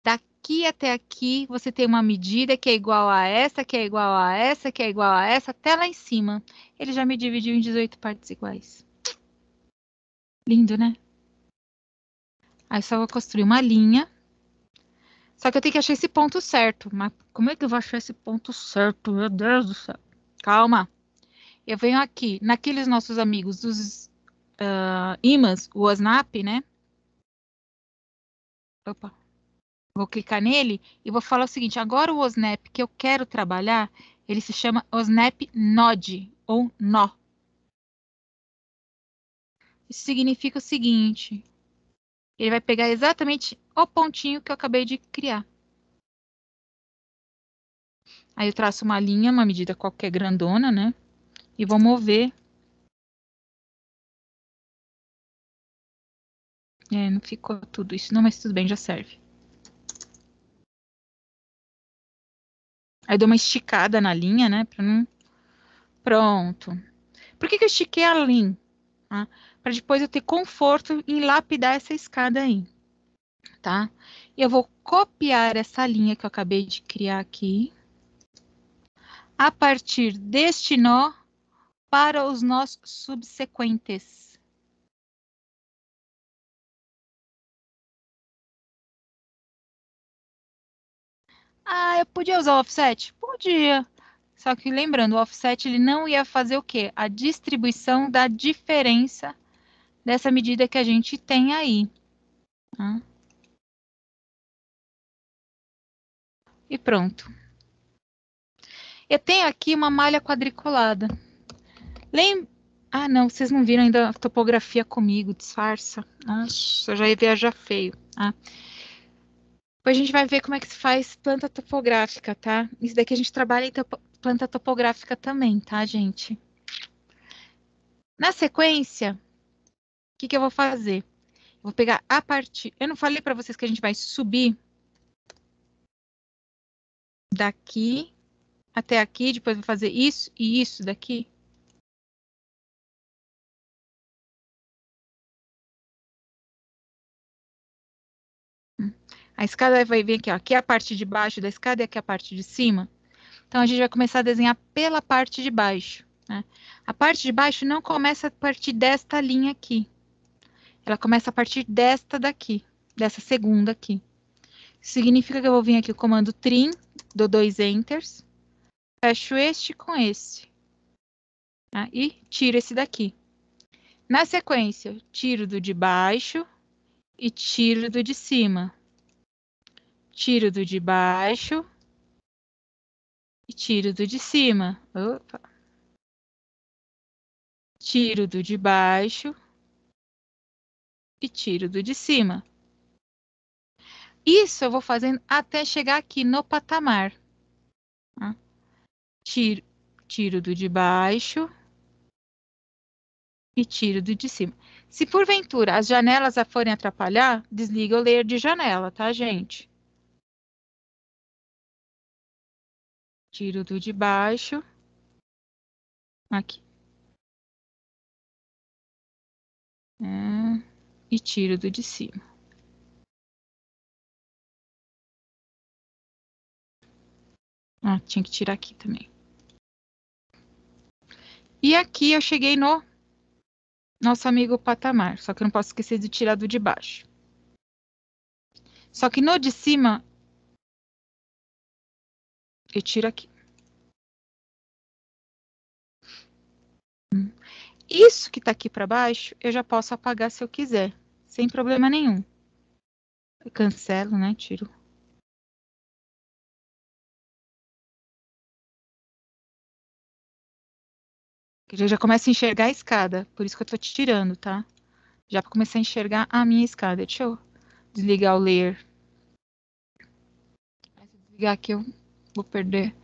Daqui até aqui, você tem uma medida que é igual a essa, que é igual a essa, que é igual a essa, até lá em cima. Ele já me dividiu em 18 partes iguais. Lindo, né? Aí só vou construir uma linha. Só que eu tenho que achar esse ponto certo. Mas como é que eu vou achar esse ponto certo? Meu Deus do céu. Calma. Eu venho aqui, naqueles nossos amigos, os imãs, o Snap, né? Opa. Vou clicar nele e vou falar o seguinte, agora o OSNAP que eu quero trabalhar, ele se chama OSNAP Node, ou nó. Isso significa o seguinte, ele vai pegar exatamente o pontinho que eu acabei de criar. Aí eu traço uma linha, uma medida qualquer grandona, né? E vou mover. Não ficou tudo isso não, mas tudo bem, já serve. Aí dou uma esticada na linha, né? Pra não... Pronto. Por que eu estiquei a linha? Tá? Para depois eu ter conforto em lapidar essa escada aí. Tá? E eu vou copiar essa linha que eu acabei de criar aqui. A partir deste nó para os nós subsequentes. Ah, eu podia usar o offset? Podia. Só que lembrando, o offset ele não ia fazer o quê? A distribuição da diferença dessa medida que a gente tem aí. Tá? E pronto. Eu tenho aqui uma malha quadriculada. Ah, não, vocês não viram ainda a topografia comigo, disfarça. Nossa, eu já ia viajar feio. Ah. Depois a gente vai ver como é que se faz planta topográfica, tá? Isso daqui a gente trabalha em planta topográfica também, tá, gente? Na sequência, o que eu vou fazer? Eu Vou pegar a partir... Eu não falei para vocês que a gente vai subir daqui até aqui, depois vou fazer isso e isso daqui? A escada vai vir aqui, ó. Aqui é a parte de baixo da escada e aqui é a parte de cima. Então, a gente vai começar a desenhar pela parte de baixo, né? A parte de baixo não começa a partir desta linha aqui. Ela começa a partir desta daqui, dessa segunda aqui. Significa que eu vou vir aqui o comando trim, dou 2 enters, fecho este com esse, tá? E tiro esse daqui. Na sequência, tiro do de baixo e tiro do de cima. Tiro do de baixo e tiro do de cima. Opa. Tiro do de baixo e tiro do de cima. Isso eu vou fazendo até chegar aqui no patamar. Tá? Tiro do de baixo e tiro do de cima. Se porventura as janelas forem atrapalhar, desliga o layer de janela, tá, gente? Tiro do de baixo. Aqui. E tiro do de cima. Ah, tinha que tirar aqui também. E aqui eu cheguei no nosso amigo patamar. Só que eu não posso esquecer de tirar do de baixo. Só que no de cima, eu tiro aqui. Isso que tá aqui para baixo, eu já posso apagar se eu quiser. Sem problema nenhum. Eu cancelo, né? Tiro. Eu já começo a enxergar a escada. Por isso que eu tô tirando, tá? Já para começar a enxergar a minha escada. Deixa eu desligar o layer. Se eu desligar aqui, eu vou perder.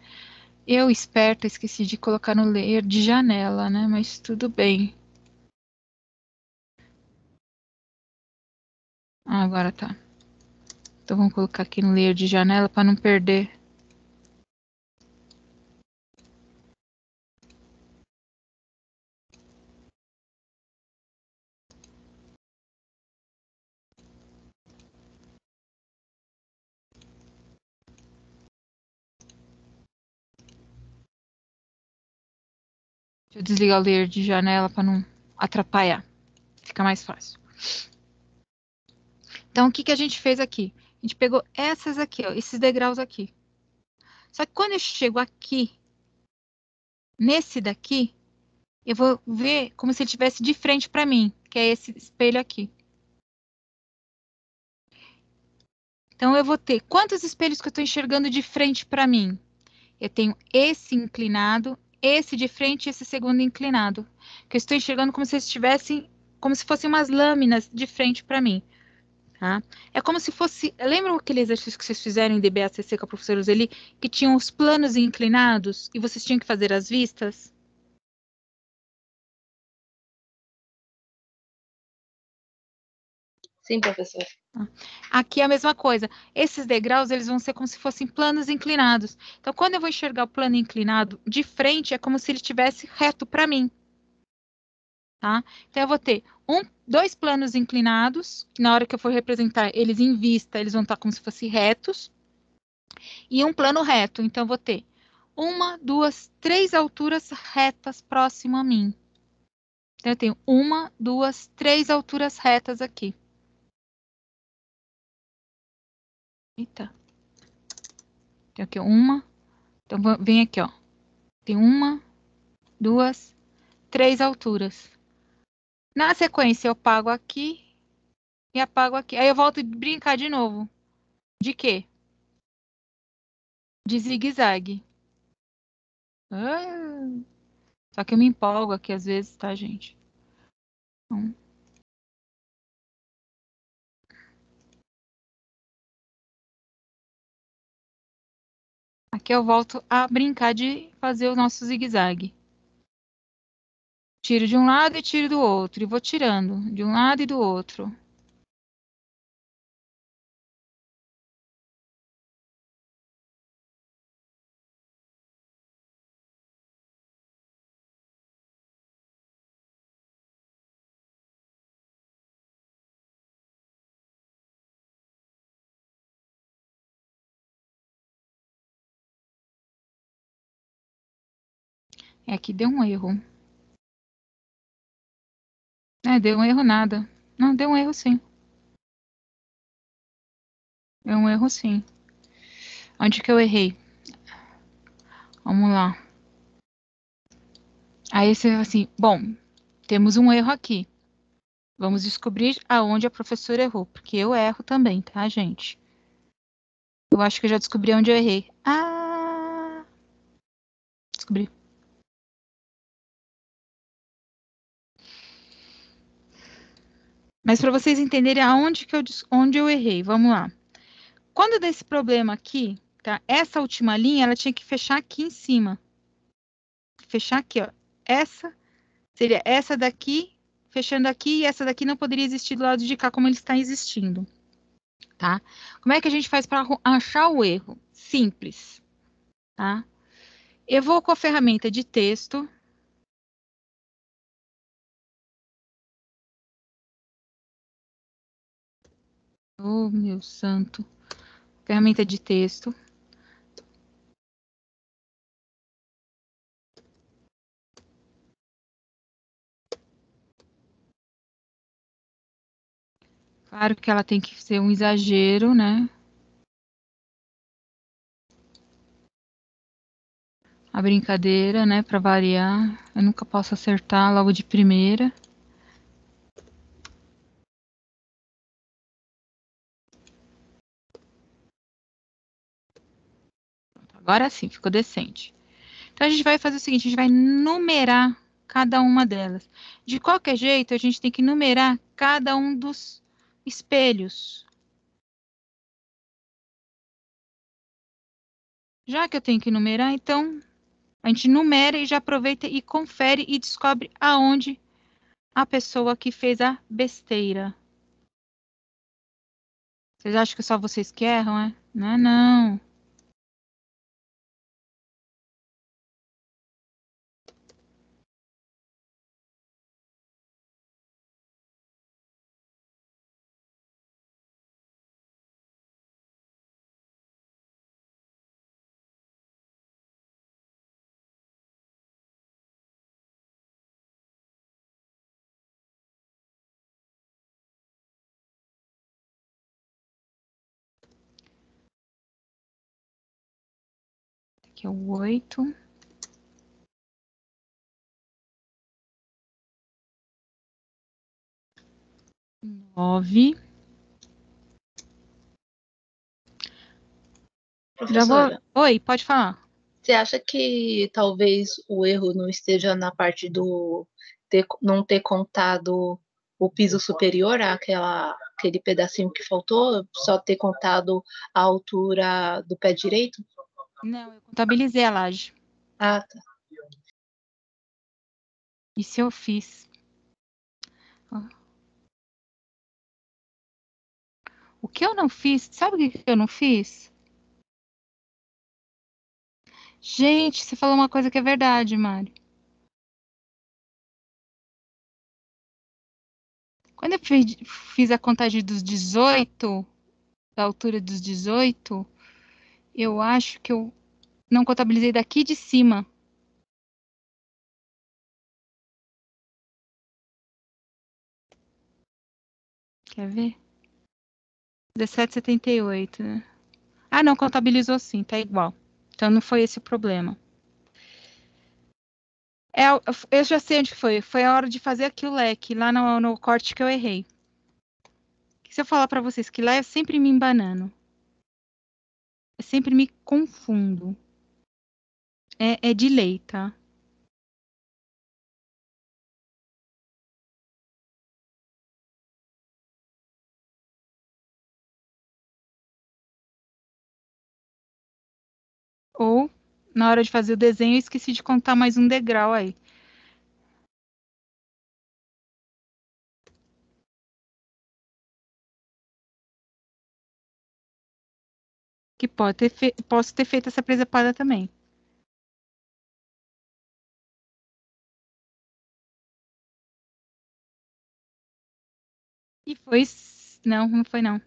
Eu, esperta, esqueci de colocar no layer de janela, né? Mas tudo bem. Ah, agora tá. Então vamos colocar aqui no layer de janela para não perder. Deixa eu desligar o layer de janela para não atrapalhar. Fica mais fácil. Então, o que que a gente fez aqui? A gente pegou essas aqui, ó, esses degraus aqui. Só que quando eu chego aqui, nesse daqui, eu vou ver como se ele estivesse de frente para mim, que é esse espelho aqui. Então, eu vou ter quantos espelhos que eu estou enxergando de frente para mim? Eu tenho esse inclinado, esse de frente e esse segundo inclinado. Que eu estou enxergando como se estivessem, como se fossem umas lâminas de frente para mim. Tá? É como se fosse... Lembram aquele exercício que vocês fizeram em DBACC com a professora Uzeli, que tinham os planos inclinados e vocês tinham que fazer as vistas? Sim, professor. Aqui é a mesma coisa. Esses degraus, eles vão ser como se fossem planos inclinados. Então, quando eu vou enxergar o plano inclinado de frente, é como se ele estivesse reto para mim. Tá? Então, eu vou ter dois planos inclinados, que na hora que eu for representar eles em vista, eles vão estar como se fossem retos. E um plano reto. Então, eu vou ter 1, 2, 3 alturas retas próximo a mim. Então, eu tenho 1, 2, 3 alturas retas aqui. Eita. Tem aqui uma. Então, vem aqui, ó. Tem 1, 2, 3 alturas. Na sequência, eu apago aqui e apago aqui. Aí eu volto a brincar de novo. De quê? De zigue-zague. Ah, só que eu me empolgo aqui às vezes, tá, gente? Então, aqui eu volto a brincar de fazer o nosso zigue-zague. Tiro de um lado e tiro do outro. E vou tirando de um lado e do outro. É, aqui deu um erro. É, deu um erro nada. Não, deu um erro sim. Deu um erro sim. Onde que eu errei? Vamos lá. Aí você assim, bom, temos um erro aqui. Vamos descobrir aonde a professora errou, porque eu erro também, tá, gente? Eu acho que eu já descobri onde eu errei. Ah! Descobri. Mas para vocês entenderem onde eu errei, vamos lá. Quando desse problema aqui, tá? Essa última linha, ela tinha que fechar aqui em cima. Fechar aqui, ó. Essa seria essa daqui, fechando aqui, e essa daqui não poderia existir do lado de cá como ele está existindo, tá? Como é que a gente faz para achar o erro? Simples, tá? Eu vou com a ferramenta de texto. Oh, meu santo. Ferramenta de texto. Claro que ela tem que ser um exagero, né? A brincadeira, né? Para variar. Eu nunca posso acertar logo de primeira. Agora sim, ficou decente. Então a gente vai fazer o seguinte: a gente vai numerar cada uma delas. De qualquer jeito, a gente tem que numerar cada um dos espelhos. Já que eu tenho que numerar, então a gente numera e já aproveita e confere e descobre aonde a pessoa que fez a besteira. Vocês acham que só vocês que erram, é? Não é não. Aqui é o 8. Nove. Já vou. Professora, Oi, pode falar. você acha que talvez o erro não esteja na parte do não ter contado o piso superior, aquele pedacinho que faltou, só ter contado a altura do pé direito? Não, eu contabilizei a laje. Ah, tá. Isso eu fiz. O que eu não fiz, sabe o que eu não fiz? Gente, você falou uma coisa que é verdade, Mari. Quando eu fiz a contagem dos 18, da altura dos 18, eu acho que eu não contabilizei daqui de cima. Quer ver? 17,78, né? Ah, não, contabilizou sim, tá igual. Então não foi esse o problema. Eu já sei onde foi. Foi a hora de fazer aqui o leque, lá no corte que eu errei. Se eu falar para vocês que lá eu sempre me embanando. Eu sempre me confundo. É de lei, tá? Ou, na hora de fazer o desenho, eu esqueci de contar mais um degrau aí. Que posso ter feito essa presepada também. E foi. Não, não foi não.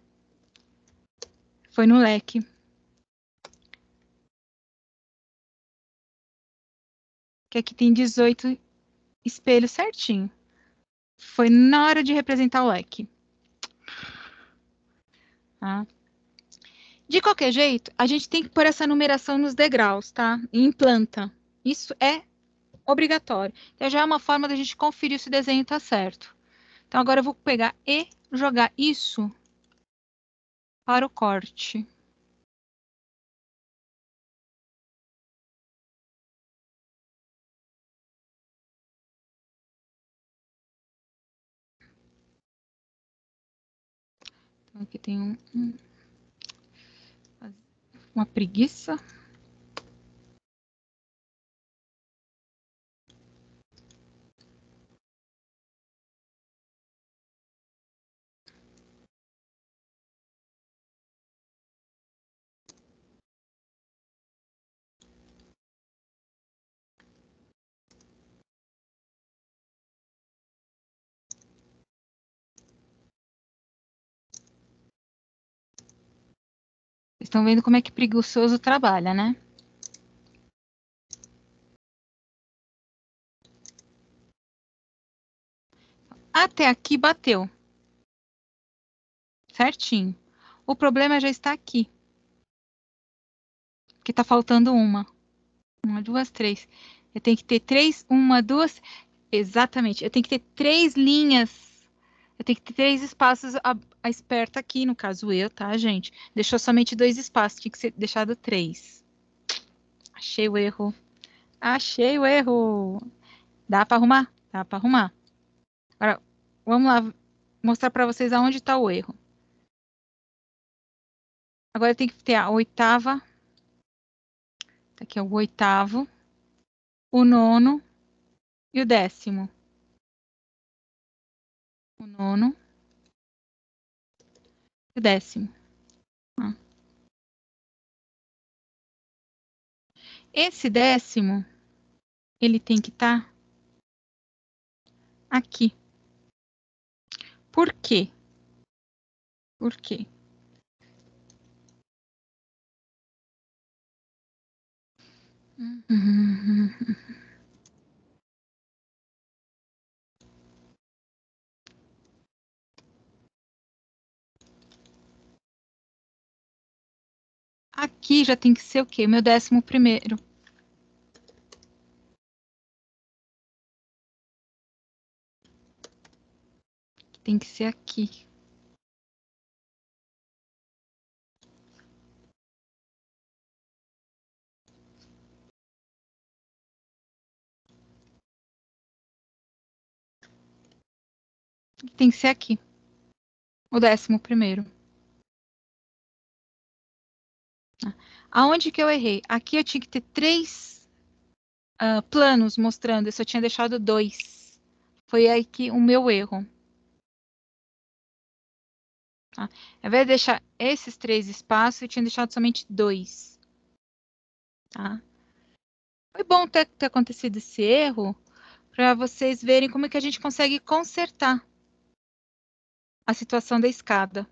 Foi no leque. que aqui tem 18 espelhos certinho. Foi na hora de representar o leque. Tá? De qualquer jeito, a gente tem que pôr essa numeração nos degraus, tá? Em planta. Isso é obrigatório. Então, já é uma forma da gente conferir se o desenho está certo. Então, agora eu vou pegar e jogar isso para o corte. Então, aqui tem uma preguiça. Vocês estão vendo como é que preguiçoso trabalha, né? Até aqui bateu. Certinho. O problema já está aqui. Que está faltando uma. Uma, duas, três. Eu tenho que ter três, uma, duas. Exatamente. Eu tenho que ter três linhas. Eu tenho que ter três espaços. A esperta aqui, no caso eu, tá, gente? Deixou somente dois espaços. Tinha que ser deixado três. Achei o erro. Achei o erro. Dá para arrumar? Dá para arrumar. Agora, vamos lá mostrar para vocês aonde está o erro. Agora eu tenho que ter a oitava. Aqui é o oitavo, o nono e o décimo. O nono e o décimo. Esse décimo, ele tem que estar aqui. Por quê? Por quê? Aqui já tem que ser o quê? Meu 11º. Tem que ser aqui. Tem que ser aqui. O 11º. Aonde que eu errei? Aqui eu tinha que ter três planos mostrando. Eu só tinha deixado dois. Foi aí que o meu erro. Tá? Ao invés de deixar esses três espaços, eu tinha deixado somente dois. Tá? Foi bom ter acontecido esse erro para vocês verem como é que a gente consegue consertar a situação da escada.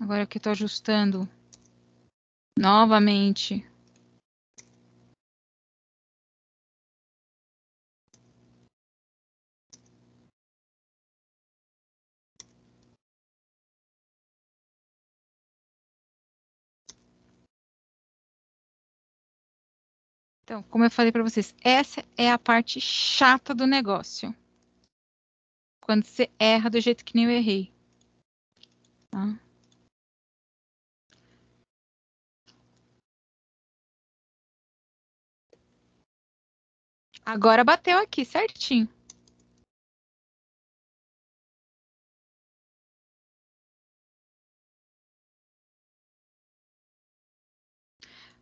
Agora que eu estou ajustando novamente. Então, como eu falei para vocês, essa é a parte chata do negócio. Quando você erra do jeito que nem eu errei. Tá? Agora bateu aqui, certinho.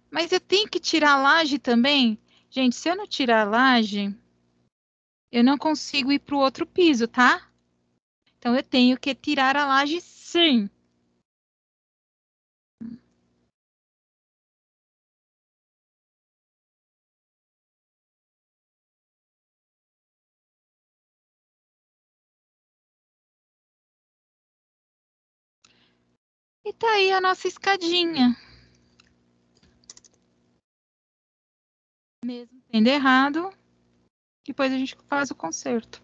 Mas eu tenho que tirar a laje também? Gente, se eu não tirar a laje, eu não consigo ir para o outro piso, tá? Então, eu tenho que tirar a laje sim. E tá aí a nossa escadinha. Mesmo tendo errado, depois a gente faz o conserto.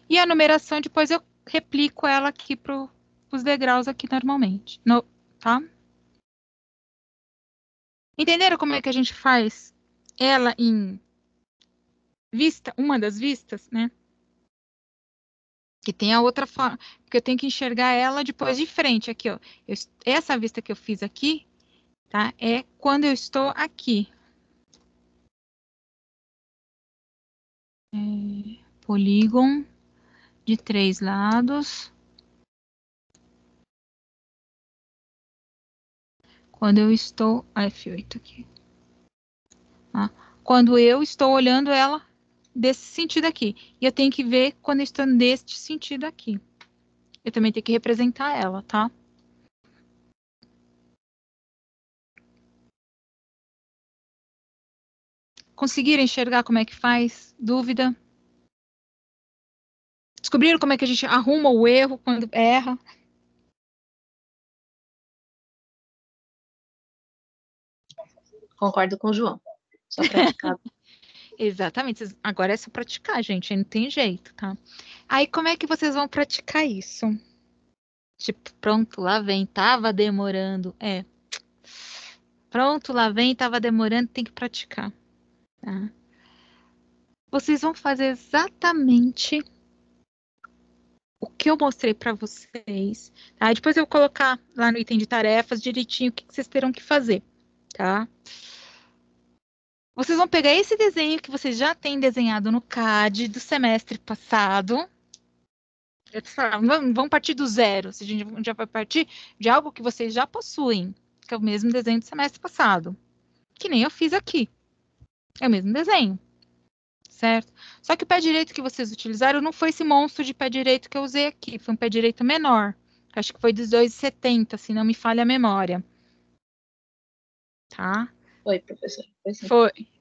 E a numeração, depois eu replico ela aqui para os degraus aqui normalmente. Tá? Entenderam como é que a gente faz ela em vista, uma das vistas, né? Que tem a outra forma, porque eu tenho que enxergar ela depois de frente aqui, ó. Essa vista que eu fiz aqui, tá? É quando eu estou aqui. Polígono de 3 lados. Quando eu estou... F8 aqui. Tá? Quando eu estou olhando ela desse sentido aqui. E eu tenho que ver quando eu estou neste sentido aqui. Eu também tenho que representar ela, tá? Conseguiram enxergar como é que faz? Dúvida? Descobriram como é que a gente arruma o erro quando erra? Concordo com o João. Só praticar. Exatamente. Agora é só praticar, gente. Não tem jeito, tá? Aí, como é que vocês vão praticar isso? Tipo, pronto, lá vem. Tava demorando. Pronto, lá vem. Tava demorando. Tem que praticar. Tá? Vocês vão fazer exatamente o que eu mostrei para vocês. Tá? Depois eu vou colocar lá no item de tarefas direitinho o que vocês terão que fazer. Tá? Vocês vão pegar esse desenho que vocês já têm desenhado no CAD do semestre passado. Vamos partir do zero. Se a gente já vai partir de algo que vocês já possuem, que é o mesmo desenho do semestre passado. Que nem eu fiz aqui. É o mesmo desenho. Certo? Só que o pé direito que vocês utilizaram não foi esse monstro de pé direito que eu usei aqui. Foi um pé direito menor. Acho que foi dos 2,70, se não me falha a memória. Tá? Oi, professor. Foi sim.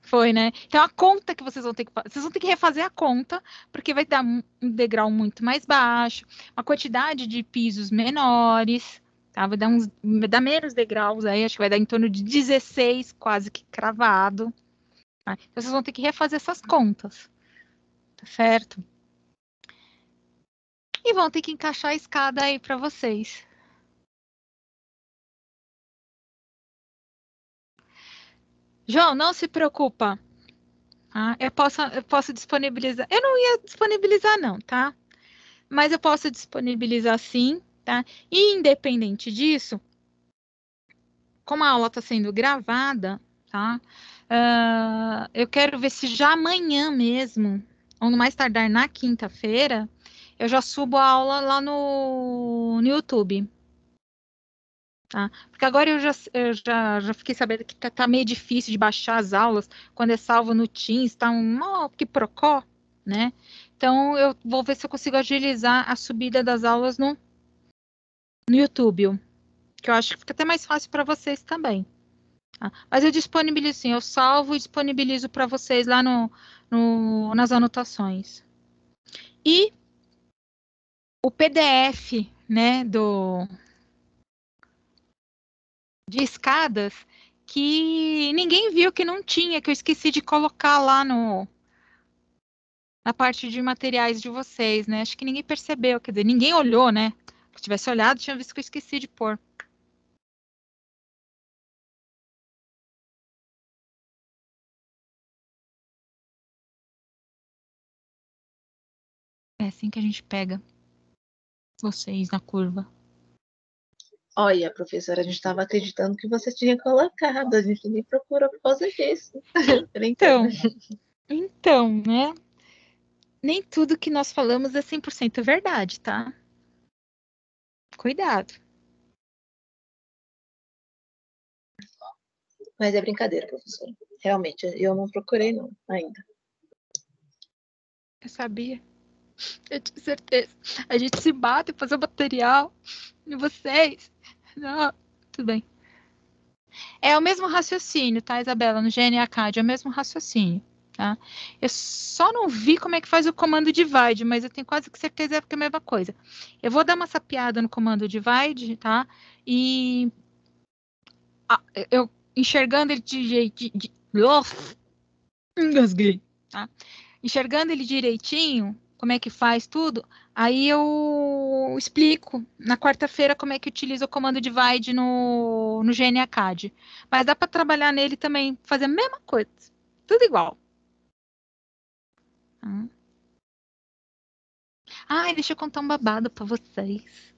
Foi, né? Então, a conta que vocês vão ter que fazer, vocês vão ter que refazer a conta, porque vai dar um degrau muito mais baixo, uma quantidade de pisos menores, tá? Vai dar menos degraus aí, acho que vai dar em torno de 16, quase que cravado. Tá? Então, vocês vão ter que refazer essas contas, tá certo? E vão ter que encaixar a escada aí para vocês. João, não se preocupa. Tá? Eu posso disponibilizar. Eu não ia disponibilizar, não, tá? Mas eu posso disponibilizar sim, tá? E independente disso, como a aula está sendo gravada, tá? Eu quero ver se já amanhã mesmo, ou no mais tardar na quinta-feira, eu já subo a aula lá no YouTube. Tá? Porque agora eu já fiquei sabendo que tá meio difícil de baixar as aulas quando é salvo no Teams, tá que procó, né? Então eu vou ver se eu consigo agilizar a subida das aulas no YouTube, que eu acho que fica até mais fácil para vocês também. Tá? Mas eu disponibilizo sim, eu salvo e disponibilizo para vocês lá nas anotações. E o PDF, né, de escadas, que ninguém viu que não tinha, que eu esqueci de colocar lá na parte de materiais de vocês, né? Acho que ninguém percebeu, quer dizer, ninguém olhou, né? Se tivesse olhado, tinha visto que eu esqueci de pôr. É assim que a gente pega vocês na curva. Olha, professora, a gente estava acreditando que você tinha colocado, a gente nem procurou por causa disso. Então, né? Nem tudo que nós falamos é 100% verdade, tá? Cuidado. Mas é brincadeira, professora. Realmente, eu não procurei não, ainda. Eu sabia. Eu tinha certeza. A gente se bate pra fazer o material. E vocês? Não, tudo bem. É o mesmo raciocínio, tá, Isabela? No GNACAD, é o mesmo raciocínio, tá? Eu só não vi como é que faz o comando divide, mas eu tenho quase que certeza que é a mesma coisa. Eu vou dar uma sapiada no comando divide, tá? E eu enxergando ele de jeito... Engasguei, tá? Enxergando ele direitinho, como é que faz tudo, aí eu explico na quarta-feira como é que utiliza o comando divide no GNACAD. Mas dá para trabalhar nele também, fazer a mesma coisa, tudo igual. Ai, deixa eu contar um babado para vocês.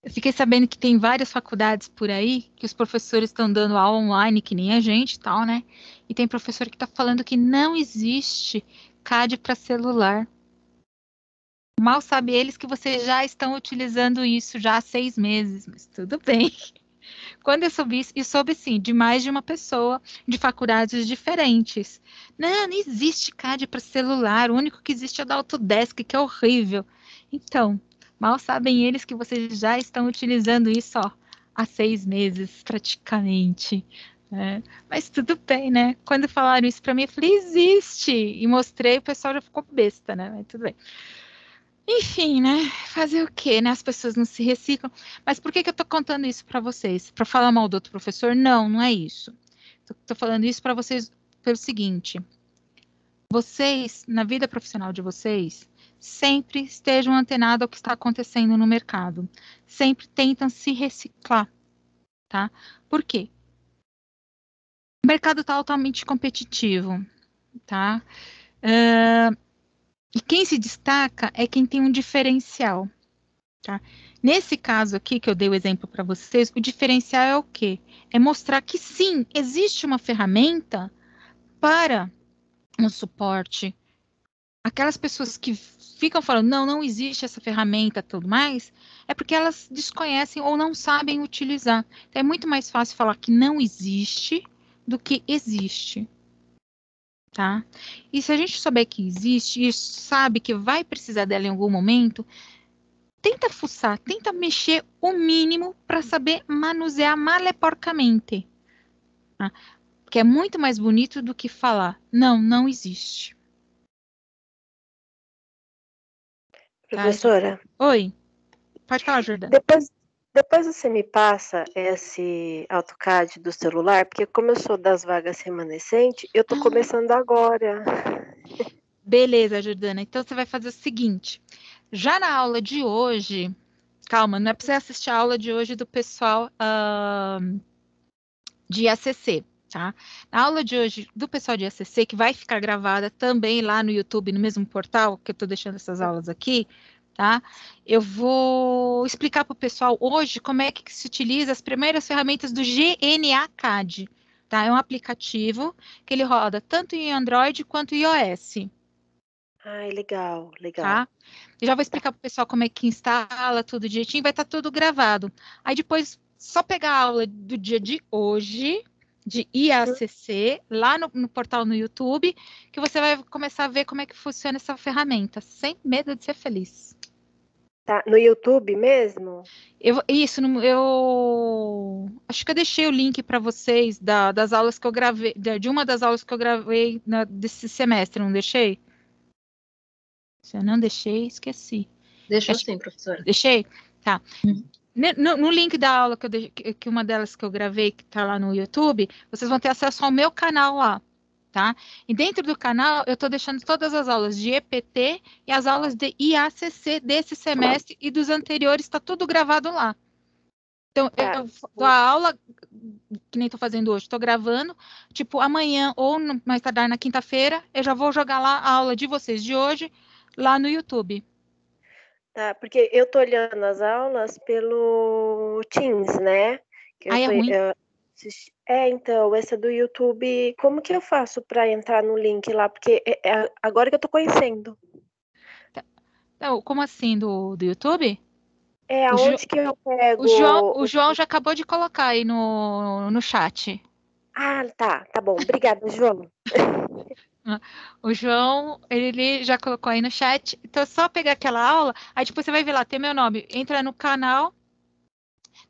Eu fiquei sabendo que tem várias faculdades por aí que os professores estão dando aula online, que nem a gente e tal, né? E tem professor que está falando que não existe CAD para celular. Mal sabe eles que vocês já estão utilizando isso já há 6 meses, mas tudo bem. Quando eu soube isso, e soube sim, de mais de uma pessoa de faculdades diferentes. Não existe CAD para celular, o único que existe é o da Autodesk, que é horrível. Então, mal sabem eles que vocês já estão utilizando isso ó, há 6 meses, praticamente. Né? Mas tudo bem, né? Quando falaram isso para mim, eu falei, existe! E mostrei, o pessoal já ficou besta, né? Mas tudo bem. Enfim, né? Fazer o quê, né? As pessoas não se reciclam. Mas por que eu tô contando isso para vocês? Para falar mal do outro professor? Não, não é isso. Tô falando isso para vocês pelo seguinte: vocês, na vida profissional de vocês, sempre estejam antenados ao que está acontecendo no mercado. Sempre tentam se reciclar, tá? Por quê? O mercado está altamente competitivo, tá? E quem se destaca é quem tem um diferencial. Tá? Nesse caso aqui, que eu dei o exemplo para vocês, o diferencial é o quê? É mostrar que sim, existe uma ferramenta para um suporte. Aquelas pessoas que ficam falando, não existe essa ferramenta tudo mais, é porque elas desconhecem ou não sabem utilizar. Então, é muito mais fácil falar que não existe do que existe. Tá? E se a gente souber que existe e sabe que vai precisar dela em algum momento, tenta fuçar, tenta mexer o mínimo para saber manusear maleporcamente. Tá? Porque é muito mais bonito do que falar, não existe. Professora, tá? Oi, pode falar, Jordana. Depois você me passa esse AutoCAD do celular, porque como eu sou das vagas remanescentes, eu estou começando agora. Beleza, Jordana. Então você vai fazer o seguinte, já na aula de hoje, calma, não é para você assistir a aula de hoje do pessoal de ACC, tá? Na aula de hoje do pessoal de ACC, que vai ficar gravada também lá no YouTube, no mesmo portal que eu estou deixando essas aulas aqui, tá? Eu vou explicar para o pessoal hoje como é que se utiliza as primeiras ferramentas do GNACAD, tá? É um aplicativo que ele roda tanto em Android quanto em iOS. Ai, legal. Tá? Eu já vou explicar para o pessoal como é que instala tudo direitinho, vai estar tudo gravado. Aí depois, só pegar a aula do dia de hoje, de IACC, lá no portal no YouTube, que você vai começar a ver como é que funciona essa ferramenta, sem medo de ser feliz. Tá, no YouTube mesmo? Eu acho que eu deixei o link para vocês das aulas que eu gravei, de uma das aulas que eu gravei desse semestre, não deixei? Se eu não deixei, esqueci. Deixou sim, professora. Deixei? Tá. No link da aula que uma delas que eu gravei, que tá lá no YouTube, vocês vão ter acesso ao meu canal lá, tá? E dentro do canal, eu tô deixando todas as aulas de EPT e as aulas de IACC desse semestre e dos anteriores, tá tudo gravado lá. Então, eu dou a aula, que nem tô fazendo hoje, tô gravando, tipo, amanhã ou mais tardar na quinta-feira, eu já vou jogar lá a aula de vocês de hoje, lá no YouTube. Tá, porque eu tô olhando as aulas pelo Teams, né? Aí é ruim. Então, essa do YouTube, como que eu faço para entrar no link lá? Porque agora que eu tô conhecendo. Então, como assim, do YouTube? É O, Jo- aonde que eu pego. o João já acabou de colocar aí no chat. Ah, tá bom. Obrigada, João. O João, ele já colocou aí no chat. Então, é só pegar aquela aula, aí depois você vai ver lá, tem meu nome. Entra no canal,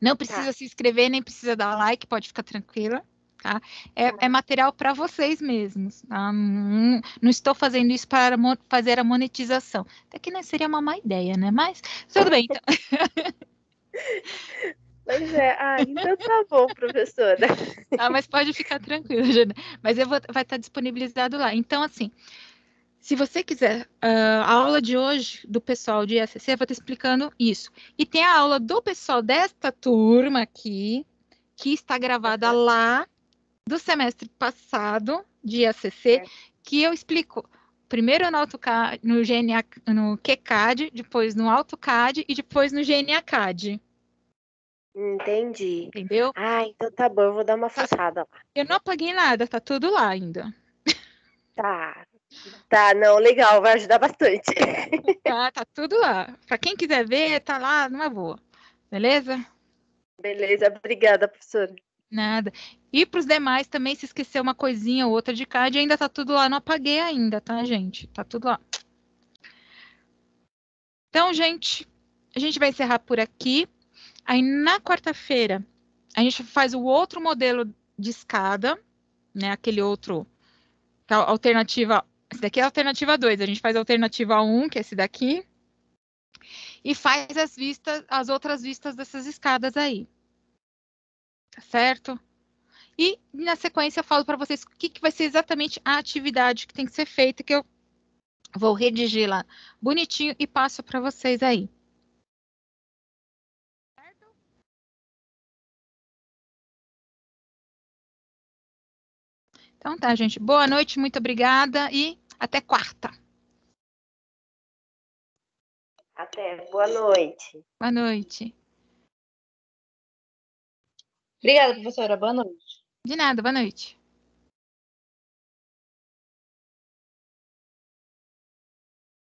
não precisa Tá. se inscrever, nem precisa dar like, pode ficar tranquila, tá? É material para vocês mesmos, tá? Não estou fazendo isso para fazer a monetização. Até que não seria uma má ideia, né? Mas tudo bem, então. Pois é. Ah, então tá bom, professora. Tá? Mas pode ficar tranquila, Jana. Mas vai estar disponibilizado lá. Então, assim, se você quiser, a aula de hoje do pessoal de ISCC, eu vou estar explicando isso. E tem a aula do pessoal desta turma aqui, que está gravada lá do semestre passado, de ISCC, que eu explico primeiro no AutoCAD, no GNA, no QCAD, depois no AutoCAD e depois no GNACAD. Entendi. Entendeu? Ah, então tá bom. Eu vou dar uma fuçada lá. Eu não apaguei nada, tá tudo lá ainda. Tá. Tá, não, legal. Vai ajudar bastante. Tá tudo lá. Para quem quiser ver, tá lá numa boa. Beleza? Beleza. Obrigada, professora. Nada. E para os demais também, se esquecer uma coisinha ou outra de CAD, ainda tá tudo lá. Não apaguei ainda, tá, gente? Tá tudo lá. Então, gente, a gente vai encerrar por aqui. Aí, na quarta-feira, a gente faz o outro modelo de escada, né? Aquele outro, que é a alternativa. Esse daqui é a alternativa 2. A gente faz a alternativa 1, que é esse daqui, e faz as outras vistas dessas escadas aí. Tá certo? E na sequência eu falo para vocês o que vai ser exatamente a atividade que tem que ser feita, que eu vou redigir lá bonitinho e passo para vocês aí. Certo? Então tá, gente. Boa noite, muito obrigada e até quarta. Até. Boa noite. Boa noite. Obrigada, professora. Boa noite. De nada, boa noite.